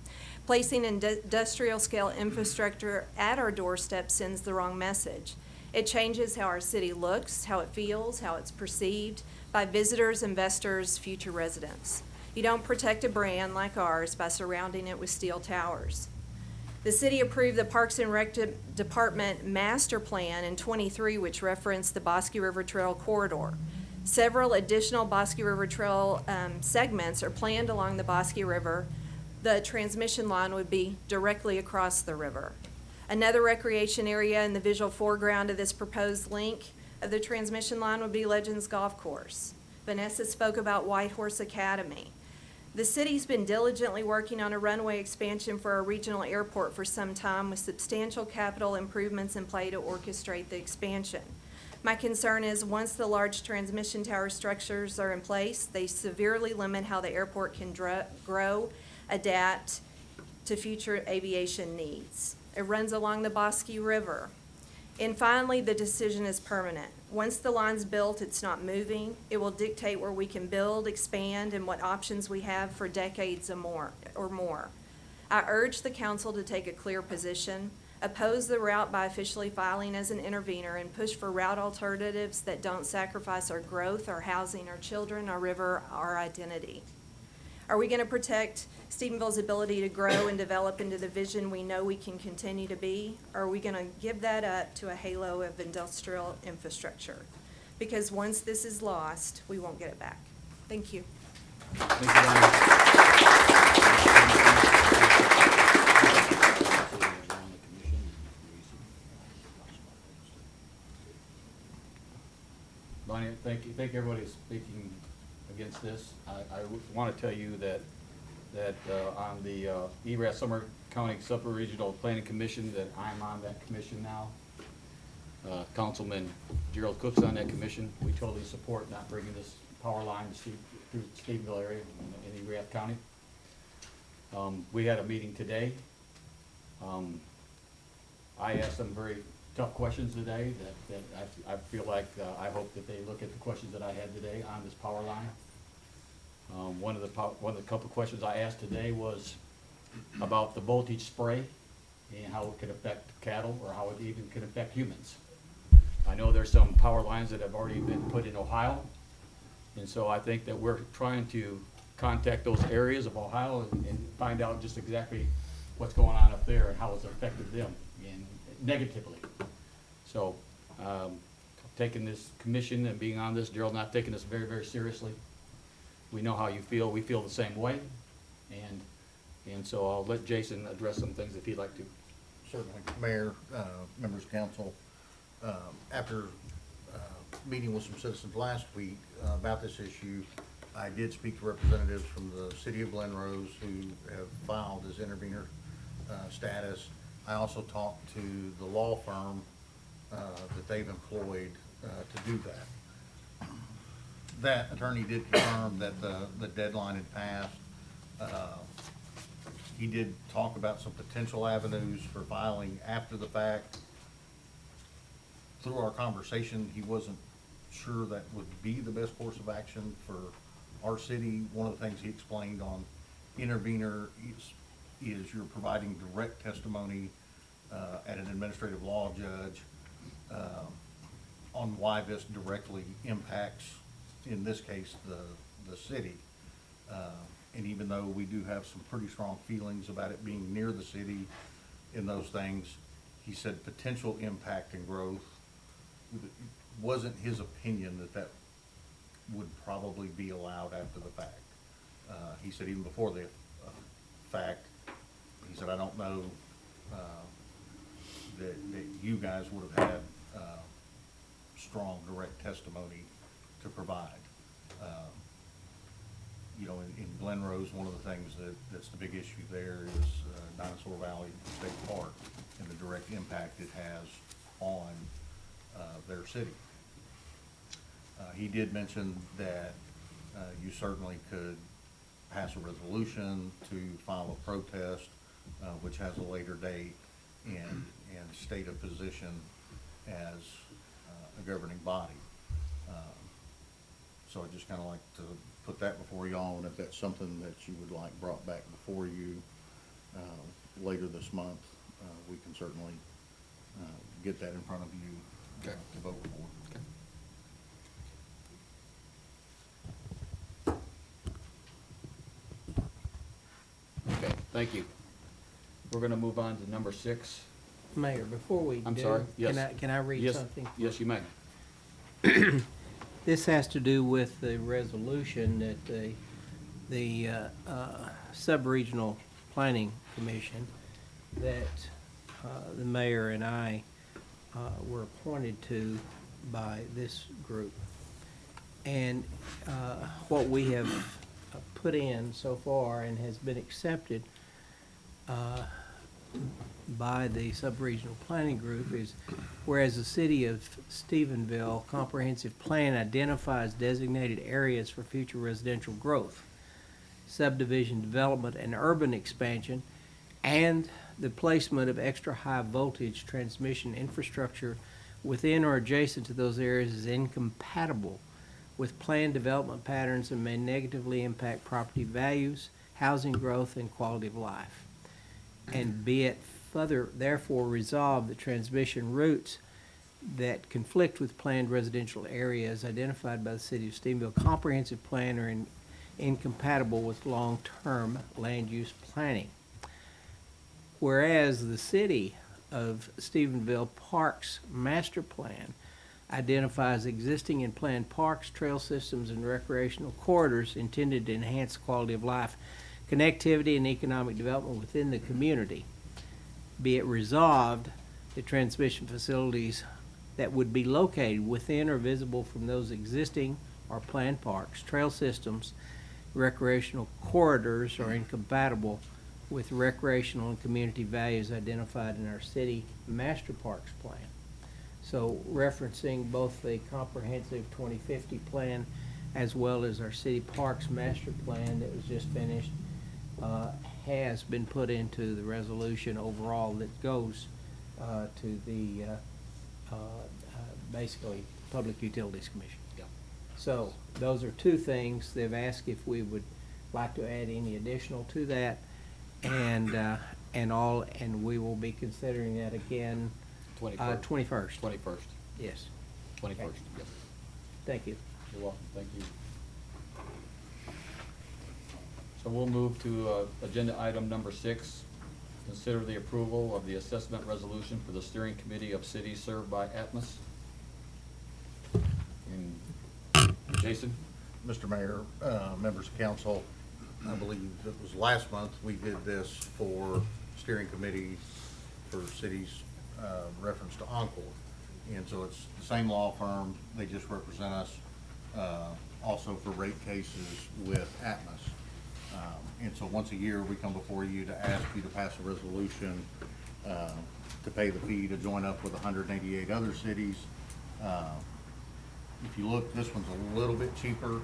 Placing industrial-scale infrastructure at our doorstep sends the wrong message. It changes how our city looks, how it feels, how it's perceived by visitors, investors, future residents. You don't protect a brand like ours by surrounding it with steel towers. The city approved the Parks and Rec Department Master Plan in '23, which referenced the Bosque River Trail corridor. Several additional Bosque River Trail segments are planned along the Bosque River. The transmission line would be directly across the river. Another recreation area in the visual foreground of this proposed link of the transmission line would be Legends Golf Course. Vanessa spoke about White Horse Academy. The city's been diligently working on a runway expansion for our regional airport for some time, with substantial capital improvements in play to orchestrate the expansion. My concern is once the large transmission tower structures are in place, they severely limit how the airport can grow, adapt to future aviation needs. It runs along the Bosque River. And finally, the decision is permanent. Once the line's built, it's not moving. It will dictate where we can build, expand, and what options we have for decades or more. I urge the council to take a clear position, oppose the route by officially filing as an intervener, and push for route alternatives that don't sacrifice our growth, our housing, our children, our river, our identity. Are we going to protect Stephenville's ability to grow and develop into the vision we know we can continue to be? Or are we going to give that up to a halo of industrial infrastructure? Because once this is lost, we won't get it back. Thank you. Thank you, Bonnie. Bonnie, thank you. Thank everybody speaking against this. I want to tell you that on the ERAS Summer County Sub-Regional Planning Commission, that I'm on that commission now. Councilman Gerald Cook's on that commission. We totally support not bringing this power line through the Stephenville area in ERAS County. We had a meeting today. I asked some very tough questions today that I feel like I hope that they look at the questions that I had today on this power line. One of the couple of questions I asked today was about the voltage spray and how it could affect cattle, or how it even could affect humans. I know there's some power lines that have already been put in Ohio, and so I think that we're trying to contact those areas of Ohio and find out just exactly what's going on up there and how it's affected them and negatively. So taking this commission and being on this, Gerald, not taking this very, very seriously. We know how you feel. We feel the same way, and so I'll let Jason address some things if he'd like to. Certainly, Mayor, members of council. After meeting with some citizens last week about this issue, I did speak to representatives from the city of Glenrose who have filed as intervener status. I also talked to the law firm that they've employed to do that. That attorney did confirm that the deadline had passed. He did talk about some potential avenues for filing after the fact. Through our conversation, he wasn't sure that would be the best course of action for our city. One of the things he explained on intervener is you're providing direct testimony at an administrative law judge on why this directly impacts, in this case, the city. And even though we do have some pretty strong feelings about it being near the city in those things, he said potential impact and growth. It wasn't his opinion that would probably be allowed after the fact. He said even before the fact, he said, I don't know that you guys would have had strong direct testimony to provide. You know, in Glenrose, one of the things that's the big issue there is Dinosaur Valley State Park and the direct impact it has on their city. He did mention that you certainly could pass a resolution to file a protest, which has a later date. and state a position as a governing body. So I'd just kind of like to put that before y'all, and if that's something that you would like brought back before you later this month, we can certainly get that in front of you Okay. to vote for. Okay, thank you. We're gonna move on to number 6. Mayor, before we I'm do, sorry, yes. can I read Yes, something? yes, you may. This has to do with the resolution that the Sub-Regional Planning Commission, that the mayor and I were appointed to by this group. And what we have put in so far and has been accepted by the Sub-Regional Planning Group is, whereas the City of Stephenville Comprehensive Plan identifies designated areas for future residential growth, subdivision development, and urban expansion, and the placement of extra high voltage transmission infrastructure within or adjacent to those areas is incompatible with planned development patterns and may negatively impact property values, housing growth, and quality of life. And be it further therefore resolved that transmission routes that conflict with planned residential areas identified by the City of Stephenville Comprehensive Plan are incompatible with long-term land use planning. Whereas the City of Stephenville Parks Master Plan identifies existing and planned parks, trail systems, and recreational corridors intended to enhance quality of life, connectivity, and economic development within the community. Be it resolved that transmission facilities that would be located within or visible from those existing or planned parks, trail systems, recreational corridors are incompatible with recreational and community values identified in our city master parks plan. So referencing both the comprehensive 2050 plan as well as our city parks master plan that was just finished, has been put into the resolution overall that goes to the basically Public Utilities Commission. Yeah. So those are two things. They've asked if we would like to add any additional to that, and we will be considering that again. 21st. 21st. 21st. Yes. 21st, Okay. yes. Thank you. You're welcome, thank you. So we'll move to agenda item number 6. Consider the approval of the assessment resolution for the steering committee of cities served by Atmos. And Jason? Mr. Mayor, members of council, I believe it was last month, we did this for steering committee for cities, reference to Encore. And so it's the same law firm, they just represent us, also for rate cases with Atmos. And so once a year, we come before you to ask you to pass a resolution to pay the fee to join up with 188 other cities. If you look, this one's a little bit cheaper.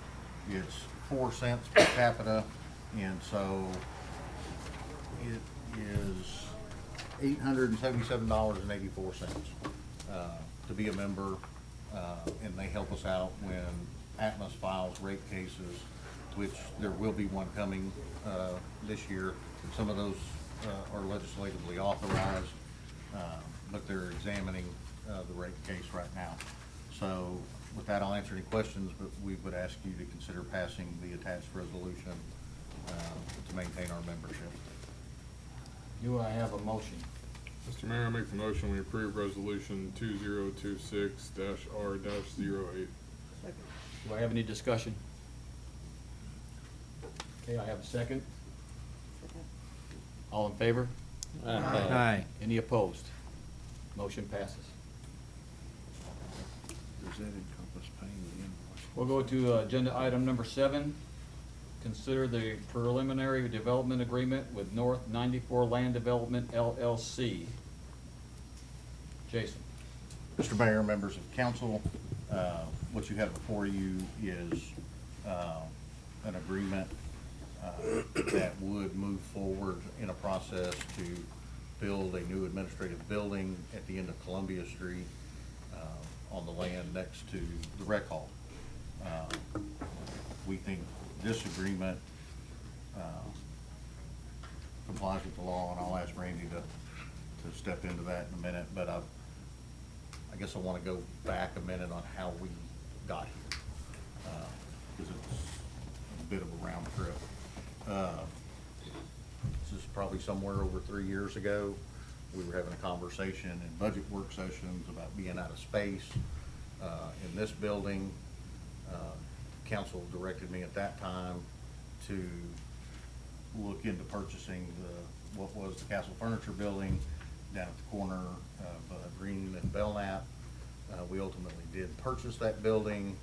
It's 4 cents per capita, and so it is $877.84 to be a member, and they help us out when Atmos files rate cases, which there will be one coming this year. Some of those are legislatively authorized, but they're examining the rate case right now. So with that, I'll answer any questions, but we would ask you to consider passing the attached resolution to maintain our membership. Do I have a motion? Mr. Mayor, I make the motion we approve resolution 2026-R-08. Do I have any discussion? Okay, I have a second. All in favor? Aye. Any opposed? Motion passes. Does that encompass paying the invoice? We'll go to agenda item number 7. Consider the preliminary development agreement with North 94 Land Development LLC. Jason. Mr. Mayor, members of council, what you have before you is an agreement that would move forward in a process to build a new administrative building at the end of Columbia Street, on the land next to the rec hall. We think this agreement, complies with the law, and I'll ask Randy to step into that in a minute, but I guess I want to go back a minute on how we got here, because it's a bit of a round trip. This is probably somewhere over 3 years ago. We were having a conversation in budget work sessions about being out of space in this building. Council directed me at that time to look into purchasing what was the Castle Furniture Building down at the corner of Green and Belknap. We ultimately did purchase that building,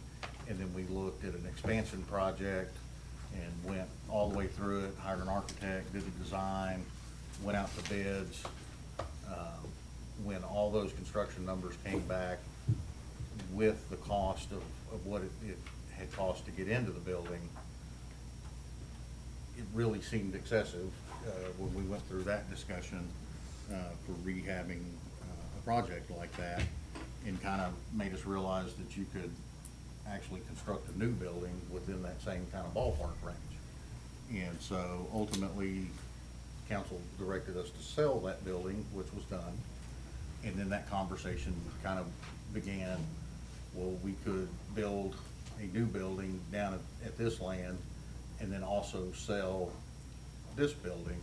and then we looked at an expansion project and went all the way through it, hired an architect, did the design, went out to bids. When all those construction numbers came back with the cost of what it had cost to get into the building, it really seemed excessive when we went through that discussion for rehabbing a project like that, and kind of made us realize that you could actually construct a new building within that same kind of ballpark range. And so ultimately, council directed us to sell that building, which was done. And then that conversation kind of began, well, we could build a new building down at this land and then also sell this building.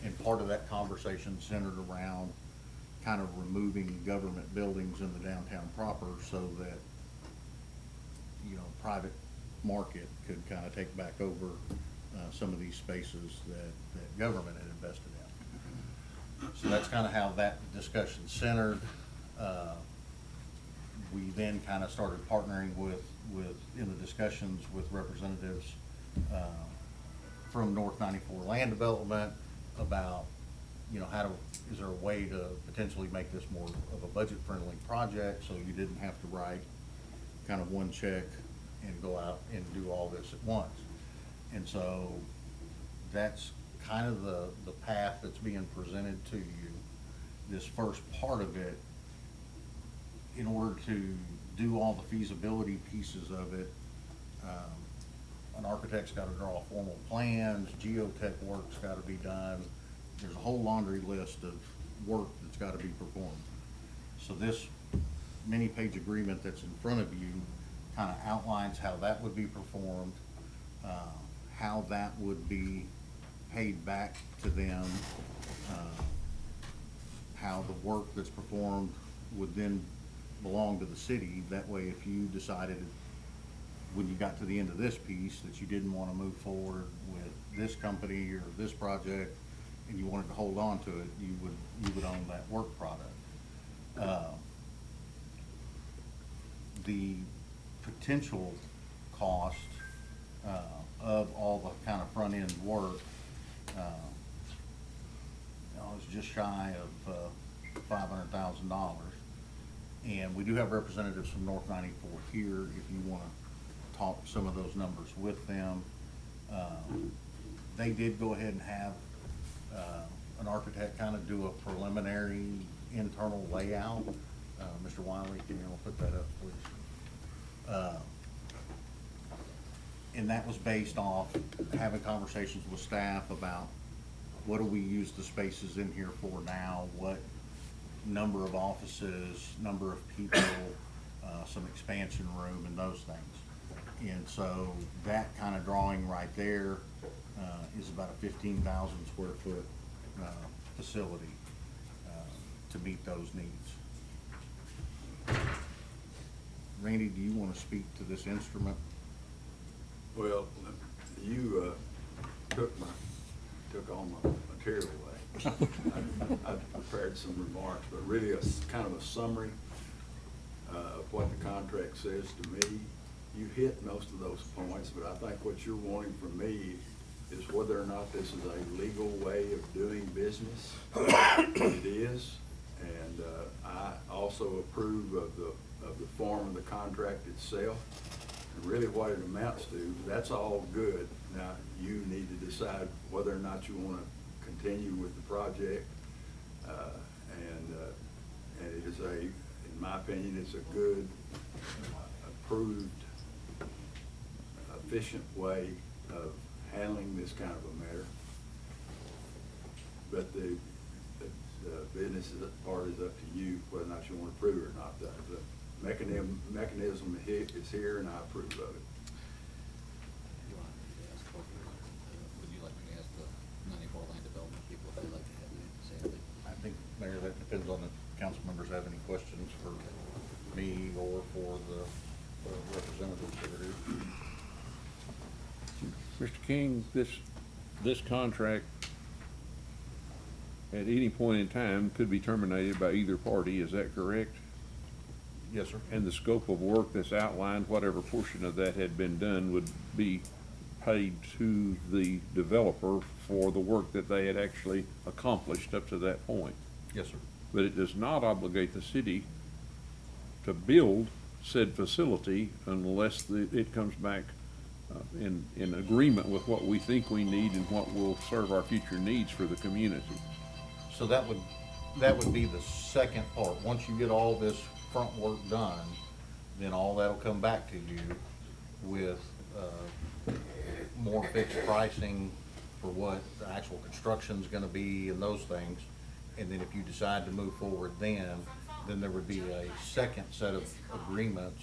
And part of that conversation centered around kind of removing government buildings in the downtown proper so that, you know, private market could kind of take back over some of these spaces that government had invested in. So that's kind of how that discussion centered. We then kind of started partnering in the discussions with representatives from North 94 Land Development about, you know, is there a way to potentially make this more of a budget-friendly project so you didn't have to write kind of one check and go out and do all this at once. And so that's kind of the path that's being presented to you. This first part of it, in order to do all the feasibility pieces of it, an architect's got to draw formal plans, geotech work's got to be done. There's a whole laundry list of work that's got to be performed. So this many-page agreement that's in front of you kind of outlines how that would be performed, how that would be paid back to them, how the work that's performed would then belong to the city. That way, if you decided when you got to the end of this piece that you didn't want to move forward with this company or this project and you wanted to hold on to it, you would own that work product. The potential cost of all the kind of front end work is just shy of $500,000. And we do have representatives from North 94 here if you want to talk some of those numbers with them. They did go ahead and have an architect kind of do a preliminary internal layout. Mr. Wiley, can you put that up, please? And that was based off having conversations with staff about what do we use the spaces in here for now, what number of offices, number of people, some expansion room and those things. And so that kind of drawing right there is about a 15,000 square foot facility to meet those needs. Randy, do you want to speak to this instrument? Well, you took all my material away. I prepared some remarks, but really it's kind of a summary of what the contract says to me. You hit most of those points, but I think what you're wanting from me is whether or not this is a legal way of doing business. It is, and I also approve of the form of the contract itself. And really what it amounts to, that's all good. Now, you need to decide whether or not you want to continue with the project. And it is in my opinion, it's a good, approved, efficient way of handling this kind of a matter. But the business part is up to you, whether or not you want to approve it or not. The mechanism is here, and I approve of it. Would you like me to ask the 94 land development people if they'd like to have me say anything? I think, Mayor, that depends on if council members have any questions for me or for the representatives that are here. Mr. King, this contract at any point in time could be terminated by either party, is that correct? Yes, sir. And the scope of work that's outlined, whatever portion of that had been done, would be paid to the developer for the work that they had actually accomplished up to that point. Yes, sir. But it does not obligate the city to build said facility unless it comes back in agreement with what we think we need and what will serve our future needs for the community. So that would be the second part. Once you get all this front work done, then all that'll come back to you with more fixed pricing for what the actual construction's gonna be and those things. And then if you decide to move forward then there would be a second set of agreements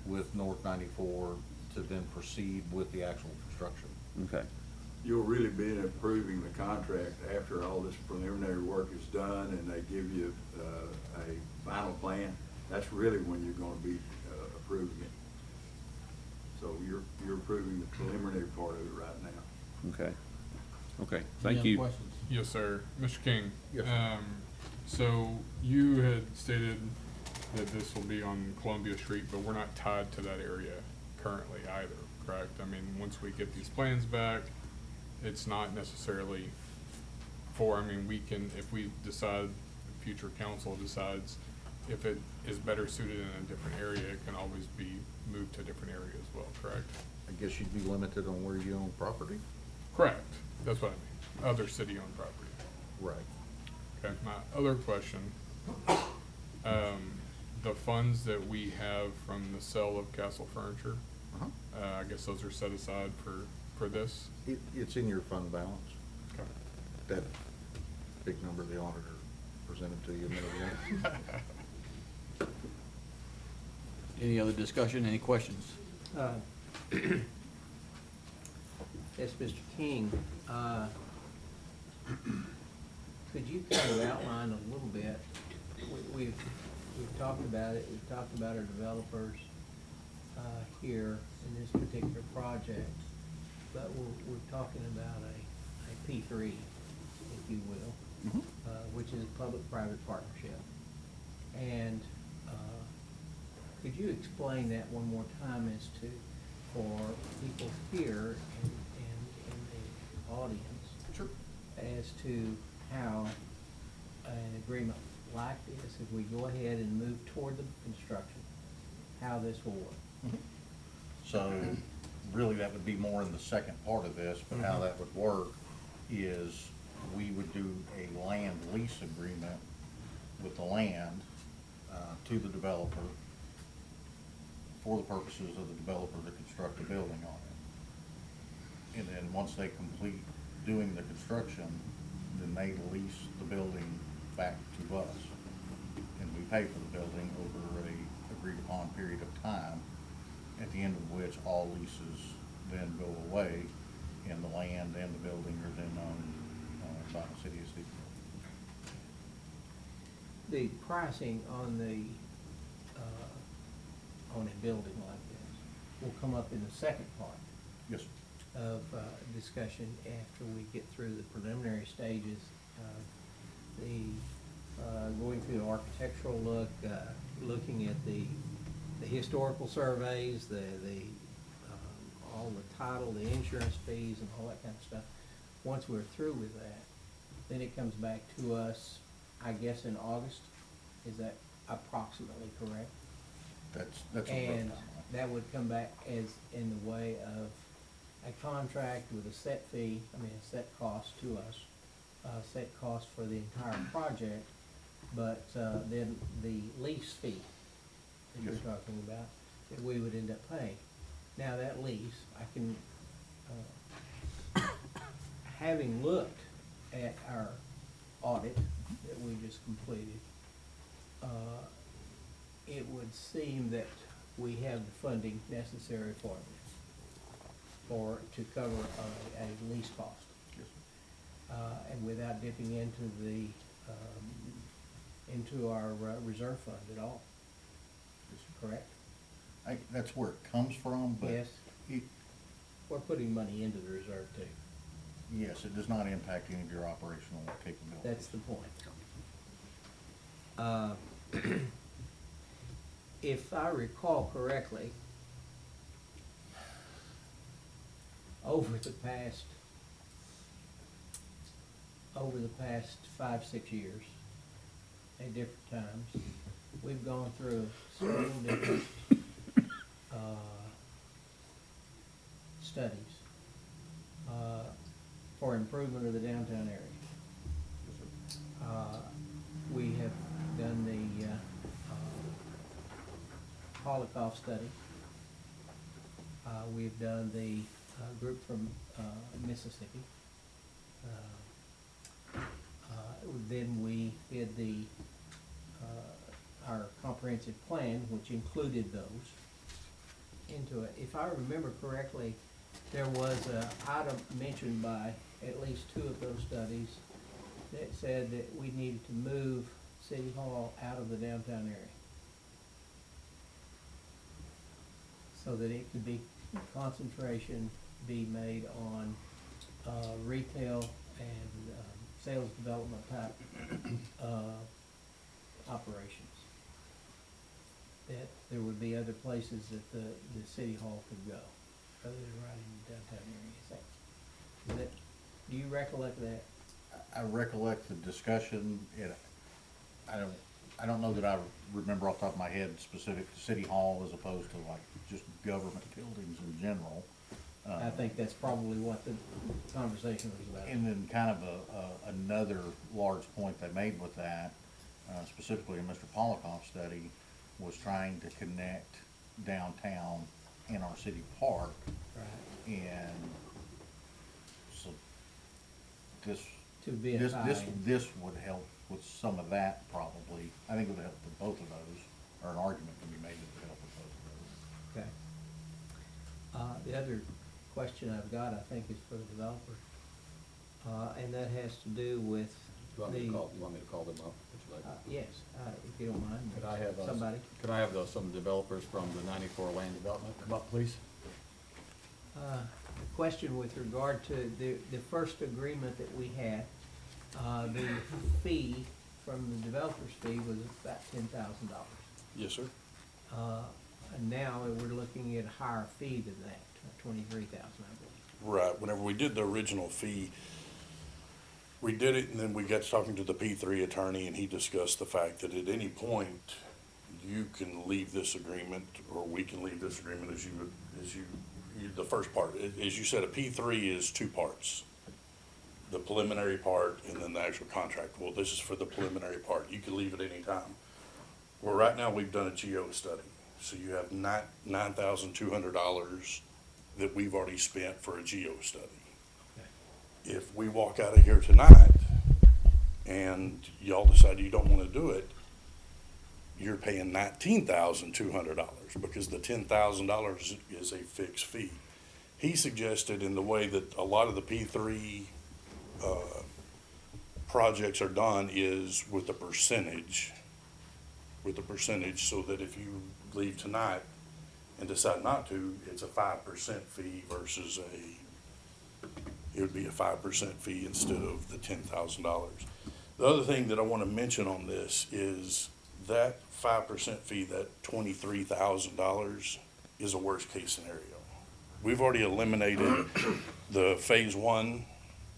with North 94 to then proceed with the actual construction. Okay. You'll really be approving the contract after all this preliminary work is done and they give you a final plan. That's really when you're gonna be approving it. So you're approving the preliminary part of it right now. Okay. Okay, thank you. Yes, sir. Mr. King? Yes, sir. So you had stated that this will be on Columbia Street, but we're not tied to that area currently either, correct? I mean, once we get these plans back, it's not necessarily we can, if we decide, future council decides, if it is better suited in a different area, it can always be moved to a different area as well, correct? I guess you'd be limited on where you own property? Correct. That's what I mean. Other city-owned property. Right. Okay, my other question, the funds that we have from the sale of Castle Furniture, I guess those are set aside for this? It's in your fund balance. Okay. That big number the auditor presented to you a minute ago. Any other discussion, any questions? Yes, Mr. King, could you kind of outline a little bit? We've talked about it, we've talked about our developers here in this particular project, but we're talking about a P3, if you will, which is a public-private partnership. And could you explain that one more time as to, for people here and in the audience, Sure. as to how an agreement like this, if we go ahead and move toward the construction, how this will work? So really that would be more in the second part of this, but how that would work is we would do a land lease agreement with the land to the developer for the purposes of the developer to construct a building on it. And then once they complete doing the construction, then they lease the building back to us. And we pay for the building over a agreed upon period of time, at the end of which all leases then go away and the land and the building are then owned by the city of Stephenville. The pricing on on a building like this will come up in the second part Yes, sir. of discussion after we get through the preliminary stages of the going through the architectural look, looking at the historical surveys, all the title, the insurance fees, and all that kind of stuff. Once we're through with that, then it comes back to us, I guess, in August. Is that approximately correct? That's a rough And timeline. that would come back as in the way of a contract with a set fee, a set cost to us, set cost for the entire project, but then the lease fee that you're talking about, that we would end up paying. Now, that lease, I can, having looked at our audit that we just completed, it would seem that we have the funding necessary for to cover a lease cost. And without dipping into the, into our reserve fund at all. Correct? That's where it comes from, but. Yes. it- We're putting money into the reserve too. Yes, it does not impact any of your operational capabilities. That's the point. If I recall correctly, over the past 5-6 years, at different times, we've gone through several different studies for improvement of the downtown area. We have done the Holocaust study. We've done the group from Mississippi. Then we did the our comprehensive plan, which included those into it. If I remember correctly, there was an item mentioned by at least 2 of those studies that said that we needed to move City Hall out of the downtown area so that it could be, concentration be made on retail and sales development type operations. That there would be other places that the City Hall could go, other than right in the downtown area. Is that, do you recollect that? I recollect the discussion. I don't know that I remember off the top of my head specific to City Hall as opposed to like just government buildings in general. I think that's probably what the conversation was about. And then kind of another large point they made with that, specifically in Mr. Polikoff's study, was trying to connect downtown and our city park. Right. And so this, To be a this would help with some of that probably. I think it would help with both of those, or an argument can be made that it would help with both of those. Okay. The other question I've got, I think, is for the developer. And that has to do with You want me to call them up? Would you like? yes, if you don't mind. Could I have somebody? Could I have some developers from the 94 Land Development come up, please? A question with regard to the first agreement that we had, the fee from the developer's fee was about $10,000. Yes, sir. And now we're looking at a higher fee than that, $23,000, I believe. Right. Whenever we did the original fee, we did it, and then we got to talking to the P3 attorney, and he discussed the fact that at any point you can leave this agreement, or we can leave this agreement the first part. As you said, a P3 is 2 parts. The preliminary part and then the actual contract. Well, this is for the preliminary part. You can leave at any time. Well, right now we've done a geo study. So you have $9,200 that we've already spent for a geo study. Okay. If we walk out of here tonight and y'all decide you don't want to do it, you're paying $19,200 because the $10,000 is a fixed fee. He suggested in the way that a lot of the P3 projects are done is with a percentage, so that if you leave tonight and decide not to, it's a 5% fee versus it would be a 5% fee instead of the $10,000. The other thing that I want to mention on this is that 5% fee, that $23,000, is a worst case scenario. We've already eliminated the phase 1.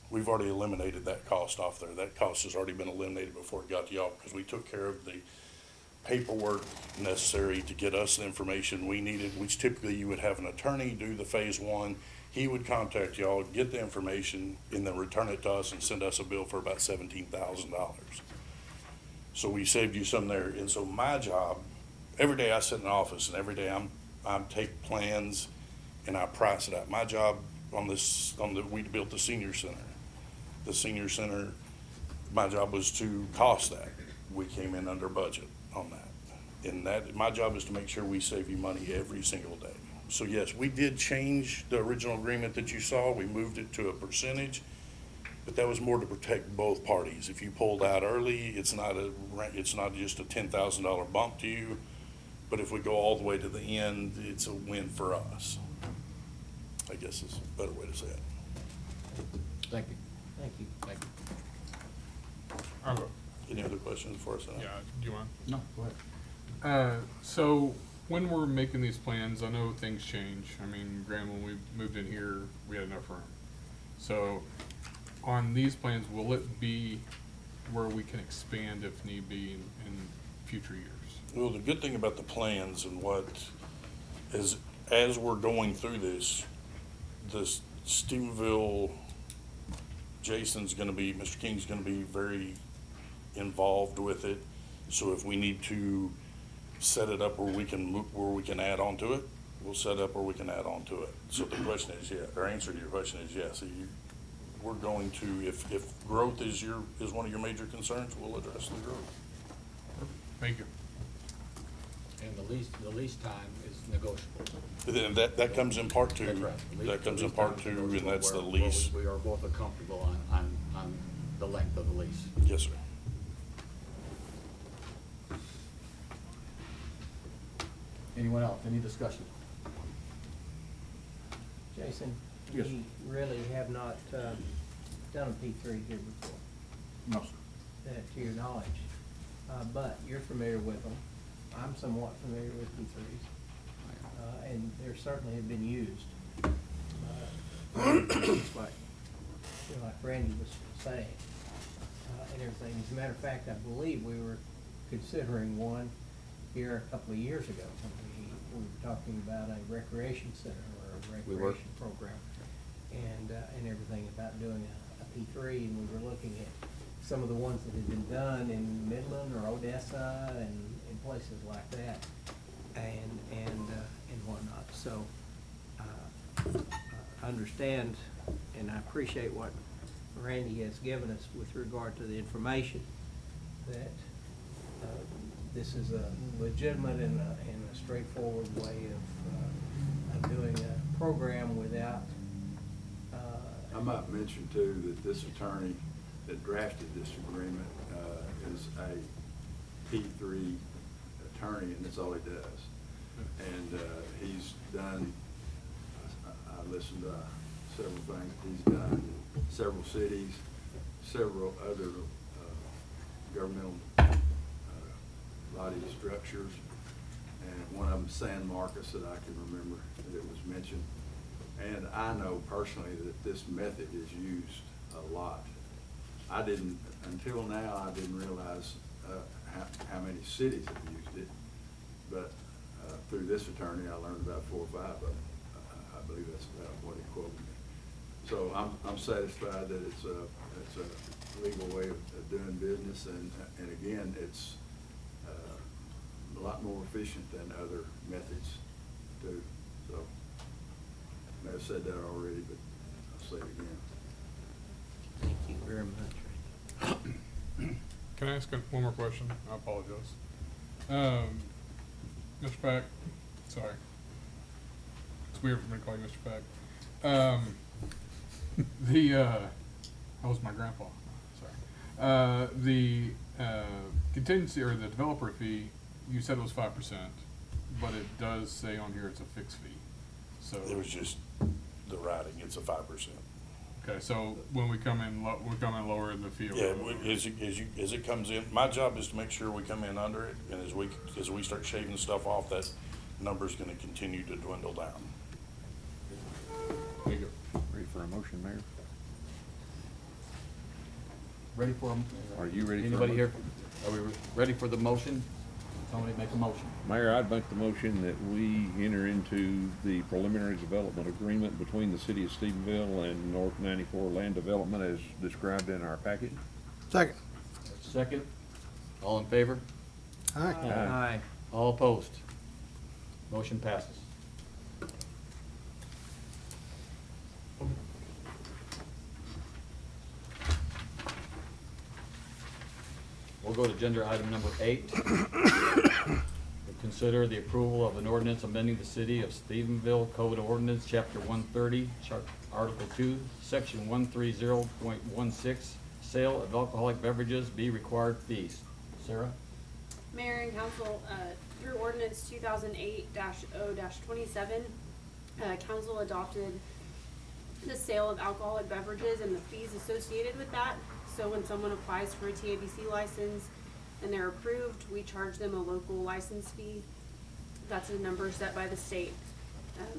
We've already eliminated that cost off there. That cost has already been eliminated before it got to y'all because we took care of the paperwork necessary to get us the information we needed, which typically you would have an attorney do the phase 1. He would contact y'all, get the information, and then return it to us and send us a bill for about $17,000. So we saved you some there. And so my job, every day I sit in the office and every day I'm take plans and I price it out. My job we built the senior center. The senior center, my job was to cost that. We came in under budget on that. And my job is to make sure we save you money every single day. So yes, we did change the original agreement that you saw. We moved it to a percentage, but that was more to protect both parties. If you pulled out early, it's not just a $10,000 bump to you, but if we go all the way to the end, it's a win for us. I guess is a better way to say it. Thank you. Thank you. Thank you. I have Any other questions for us? yeah, do you want? No, go ahead. So when we're making these plans, I know things change. I mean, granted, when we moved in here, we had enough room. So on these plans, will it be where we can expand if need be in future years? Well, the good thing about the plans and what is, as we're going through this Stephenville, Mr. King's gonna be very involved with it. So if we need to set it up where we can add on to it, we'll set up where we can add on to it. So the question is, or answer to your question is yes. We're going to, if growth is one of your major concerns, we'll address the growth. Thank you. And the lease time is negotiable. Then that comes in part two. That's right. That comes in lease part time is two, and negotiable that's the where lease. We are both comfortable on the length of the lease. Yes, sir. Anyone else? Any discussion? Jason, Yes. we really have not done a P3 here before, No, sir. to your knowledge. But you're familiar with them. I'm somewhat familiar with P3s. And they certainly have been used. Just like Randy was saying, and everything. As a matter of fact, I believe we were considering one here a couple of years ago. We were talking about a recreation center or a We were. recreation program and everything about doing a P3, and we were looking at some of the ones that had been done in Midland or Odessa and places like that, and whatnot. So I understand and I appreciate what Randy has given us with regard to the information, that this is a legitimate and a straightforward way of doing a program without. I might mention too that this attorney that drafted this agreement is a P3 attorney, and that's all he does. And he's done, I listened to several things he's done, several cities, several other governmental body structures, and one of them, San Marcos, that I can remember that it was mentioned. And I know personally that this method is used a lot. Until now, I didn't realize how many cities have used it, but through this attorney, I learned about 4 or 5 of them. I believe that's about what he quoted me. So I'm satisfied that it's a legal way of doing business, and again, it's a lot more efficient than other methods too. So I may have said that already, but I'll say it again. Thank you very much, Randy. Can I ask one more question? I apologize. Mr. Pack, sorry. It's weird for me to call you Mr. Pack. That was my grandpa, sorry. The contingency or the developer fee, you said it was 5%, but it does say on here it's a fixed fee, so. It was just the writing, it's a 5%. Okay, so when we come in, lower in the fee. will Yeah, go lower. as it comes in, my job is to make sure we come in under it, and as we start shaving stuff off, that number's gonna continue to dwindle down. There you go. Ready for a motion, Mayor? Ready for them? Are you ready for a Anybody here? motion? Are we ready for the motion? Somebody make a motion. Mayor, I'd make the motion that we enter into the preliminary development agreement between the city of Stephenville and North 94 Land Development as described in our package. Second. Second. All in favor? Aye. Aye. All opposed? Motion passes. We'll go to agenda item number 8. We'll consider the approval of an ordinance amending the City of Stephenville Code Ordinance, Chapter 130, Article 2, Section 130.16, Sale of Alcoholic Beverages, be required fees. Sarah? Mayor and council, through ordinance 2008-0-27, council adopted the sale of alcoholic beverages and the fees associated with that. So when someone applies for a TABC license and they're approved, we charge them a local license fee. That's a number set by the state.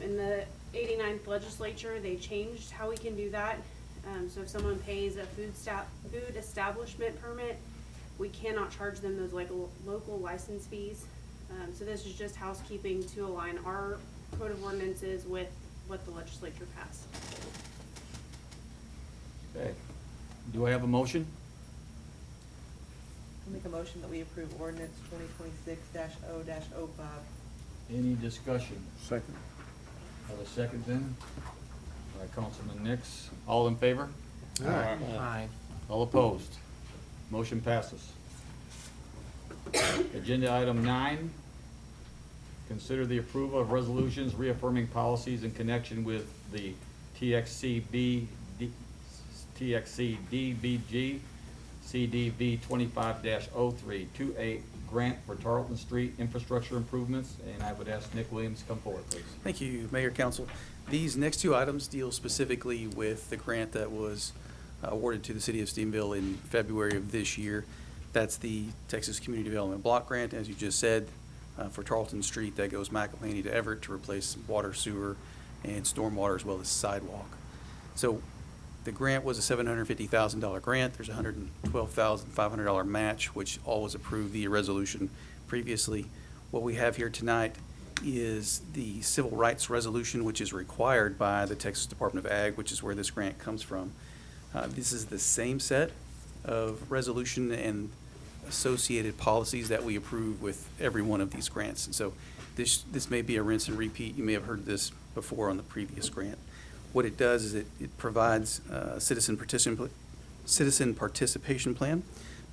In the 89th legislature, they changed how we can do that. So if someone pays a food establishment permit, we cannot charge them those local license fees. So this is just housekeeping to align our code of ordinances with what the legislature passed. Okay. Do I have a motion? I'll make a motion that we approve ordinance 2026-0-05. Any discussion? Second. Have a second then? By Councilman Nix. All in favor? Aye. Aye. All opposed? Motion passes. Agenda item 9, consider the approval of resolutions reaffirming policies in connection with the TXC-DBG CDV 25-03 2A grant for Tarleton Street infrastructure improvements, and I would ask Nick Williams to come forward, please. Thank you, Mayor, Council. These next two items deal specifically with the grant that was awarded to the city of Stephenville in February of this year. That's the Texas Community Development Block Grant, as you just said, for Tarleton Street that goes McElhaney to Everett to replace water, sewer, and stormwater as well as sidewalk. So the grant was a $750,000 grant. There's a $112,500 match, which all was approved via resolution previously. What we have here tonight is the civil rights resolution, which is required by the Texas Department of Ag, which is where this grant comes from. This is the same set of resolution and associated policies that we approve with every one of these grants. And so this may be a rinse and repeat. You may have heard this before on the previous grant. What it does is it provides citizen participation plan,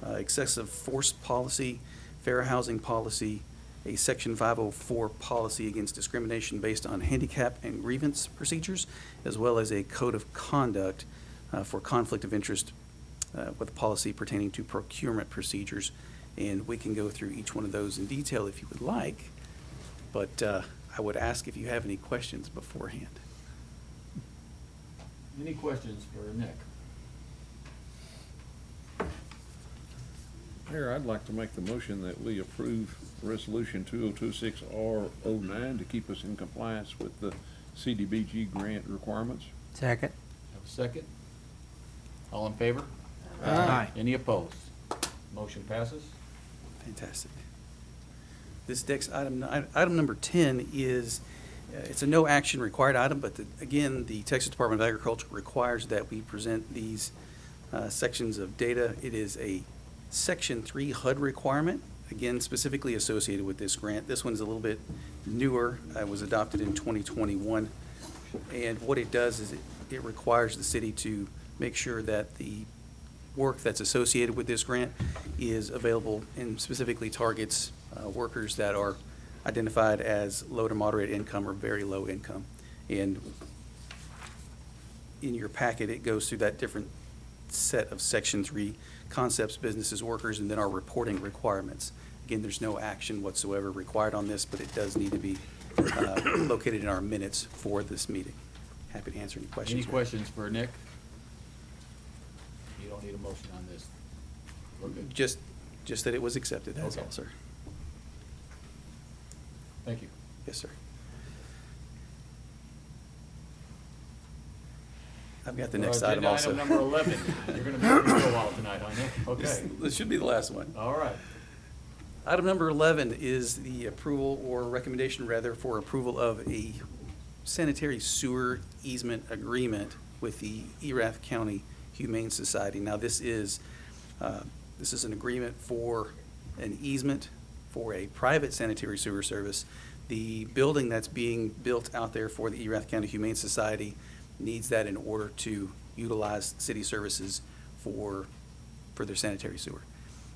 excessive force policy, fair housing policy, a Section 504 policy against discrimination based on handicap and grievance procedures, as well as a code of conduct for conflict of interest with a policy pertaining to procurement procedures. And we can go through each one of those in detail if you would like, but I would ask if you have any questions beforehand. Any questions for Nick? Mayor, I'd like to make the motion that we approve Resolution 2026R09 to keep us in compliance with the CDBG grant requirements. Second. Have a second? All in favor? Aye. Any opposed? Motion passes. Fantastic. This next item, item number 10 is, it's a no action required item, but again, the Texas Department of Agriculture requires that we present these sections of data. It is a Section 3 HUD requirement, again, specifically associated with this grant. This one's a little bit newer. It was adopted in 2021. And what it does is it requires the city to make sure that the work that's associated with this grant is available and specifically targets workers that are identified as low to moderate income or very low income. And in your packet, it goes through that different set of Section 3 concepts, businesses, workers, and then our reporting requirements. Again, there's no action whatsoever required on this, but it does need to be located in our minutes for this meeting. Happy to answer any questions. Any questions for Nick? You don't need a motion on this. We're good. Just that it was accepted, that's Okay. all, sir. Thank you. Yes, sir. I've got the next item also. Agenda item number 11. You're going to be able to go out tonight, huh, Nick? Okay. This should be the last one. All right. Item number 11 is the approval, or recommendation rather, for approval of a sanitary sewer easement agreement with the Erath County Humane Society. Now, this is an agreement for an easement for a private sanitary sewer service. The building that's being built out there for the Erath County Humane Society needs that in order to utilize city services for their sanitary sewer.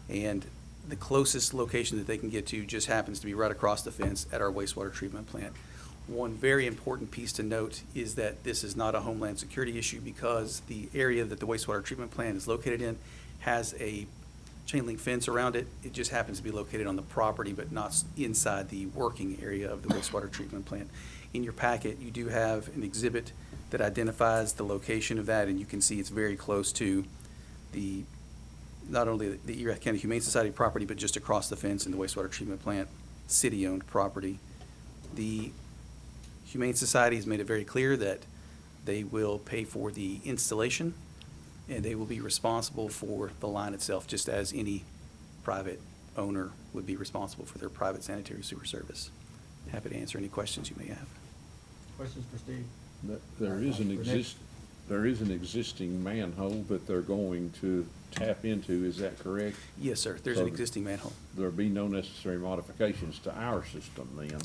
And the closest location that they can get to just happens to be right across the fence at our wastewater treatment plant. One very important piece to note is that this is not a homeland security issue because the area that the wastewater treatment plant is located in has a chain link fence around it. It just happens to be located on the property, but not inside the working area of the wastewater treatment plant. In your packet, you do have an exhibit that identifies the location of that, and you can see it's very close to not only the Erath County Humane Society property, but just across the fence in the wastewater treatment plant, city-owned property. The Humane Society has made it very clear that they will pay for the installation, and they will be responsible for the line itself, just as any private owner would be responsible for their private sanitary sewer service. Happy to answer any questions you may have. Questions for Steve? There is an Nick? there is an existing manhole that they're going to tap into, is that correct? Yes, sir. There's an existing manhole. There'll be no necessary modifications to our system then?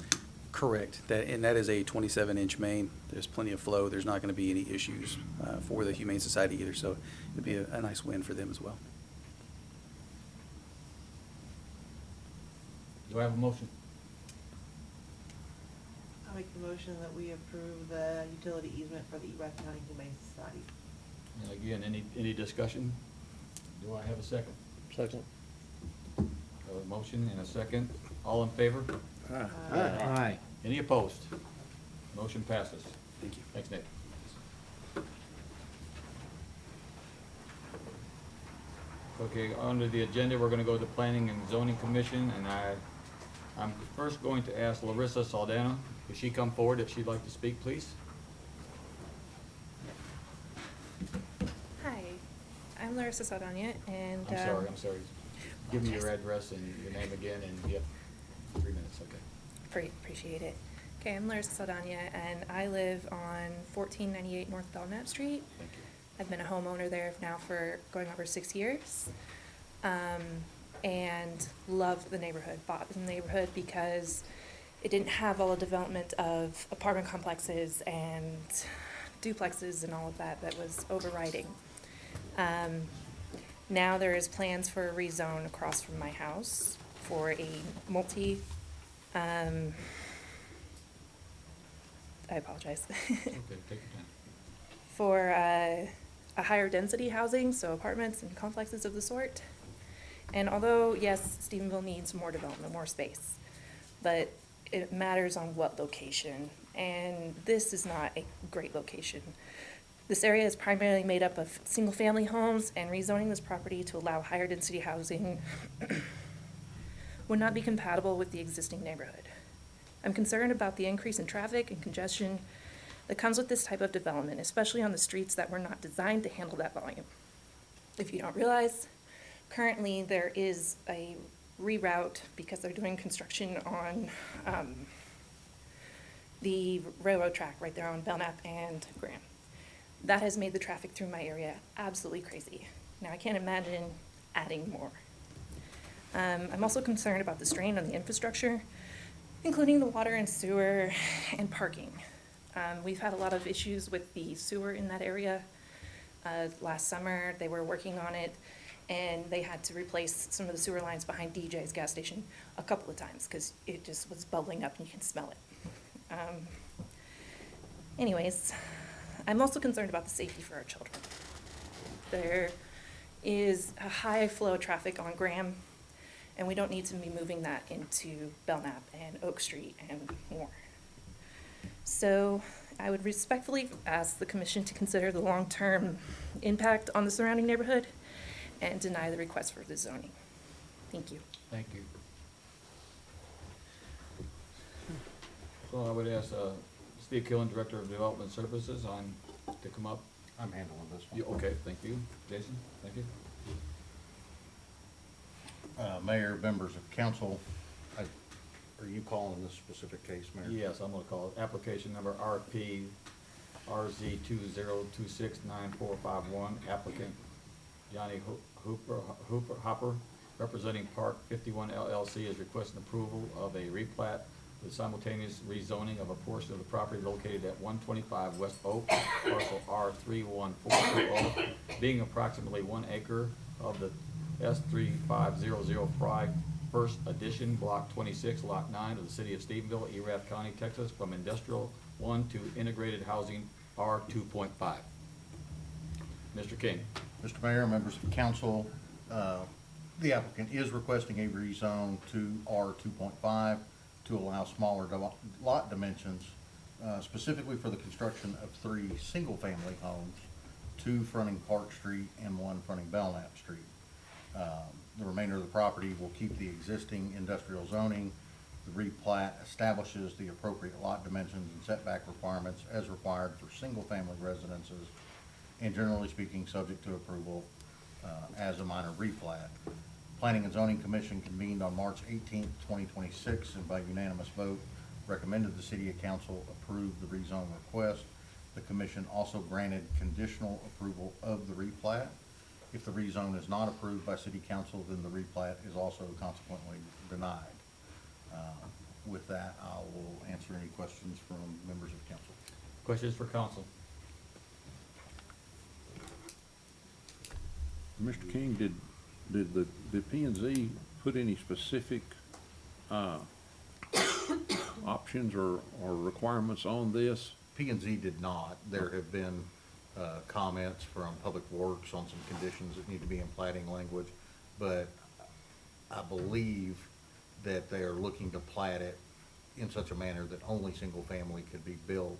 Correct. And that is a 27-inch main. There's plenty of flow. There's not going to be any issues for the Humane Society either, so it'd be a nice win for them as well. Do I have a motion? I'll make the motion that we approve the utility easement for the Erath County Humane Society. And again, any discussion? Do I have a second? Second. I have a motion and a second. All in favor? Aye. Any opposed? Motion passes. Thank you. Thanks, Nick. Okay, under the agenda, we're gonna go to Planning and Zoning Commission, and I'm first going to ask Larissa Saldana, if she come forward, if she'd like to speak, please. Hi, I'm Larissa Saldana, and I'm sorry. Give me your address and your name again, and you have 3 minutes, okay? Appreciate it. Okay, I'm Larissa Saldana, and I live on 1498 North Belknap Street. Thank you. I've been a homeowner there now for going over 6 years, and love the neighborhood. Bought the neighborhood because it didn't have all the development of apartment complexes and duplexes and all of that was overriding. Now there is plans for a rezone across from my house for a I apologize. Okay, take your time. For a higher density housing, so apartments and complexes of the sort. And although, yes, Stephenville needs more development, more space, but it matters on what location. And this is not a great location. This area is primarily made up of single-family homes, and rezoning this property to allow higher density housing would not be compatible with the existing neighborhood. I'm concerned about the increase in traffic and congestion that comes with this type of development, especially on the streets that were not designed to handle that volume. If you don't realize, currently there is a reroute because they're doing construction on the railroad track right there on Belknap and Graham. That has made the traffic through my area absolutely crazy. Now I can't imagine adding more. I'm also concerned about the strain on the infrastructure, including the water and sewer and parking. We've had a lot of issues with the sewer in that area. Last summer, they were working on it, and they had to replace some of the sewer lines behind DJ's gas station a couple of times because it just was bubbling up and you can smell it. Anyways, I'm also concerned about the safety for our children. There is a high flow of traffic on Graham, and we don't need to be moving that into Belknap and Oak Street and more. So I would respectfully ask the commission to consider the long-term impact on the surrounding neighborhood and deny the request for the zoning. Thank you. Thank you. So I would ask Steve Killen, Director of Development Services, to come up. I'm handling this one. Okay, thank you. Jason, thank you. Mayor, members of council, are you calling this specific case, Mayor? Yes, I'm gonna call it application number RP RZ 20269451, applicant Johnny Hopper, representing Park 51 LLC, is requesting approval of a replat with simultaneous rezoning of a portion of the property located at 125 West Oak, parcel R31420, being approximately 1 acre of the S3500 First Edition, Block 26, Lot 9 of the City of Stephenville, Erath County, Texas, from Industrial 1 to Integrated Housing R 2.5. Mr. King. Mr. Mayor, members of council, the applicant is requesting a rezone to R 2.5 to allow smaller lot dimensions, specifically for the construction of 3 single-family homes, 2 fronting Park Street and 1 fronting Belknap Street. The remainder of the property will keep the existing industrial zoning. The replat establishes the appropriate lot dimensions and setback requirements as required for single-family residences, and generally speaking, subject to approval as a minor replat. Planning and Zoning Commission convened on March 18th, 2026, and by unanimous vote recommended the City Council approve the rezone request. The commission also granted conditional approval of the replat. If the rezone is not approved by City Council, then the replat is also consequently denied. With that, I will answer any questions from members of council. Questions for council? Mr. King, did P and Z put any specific options or requirements on this? P and Z did not. There have been comments from Public Works on some conditions that need to be in plating language, but I believe that they are looking to plat it in such a manner that only single family could be built,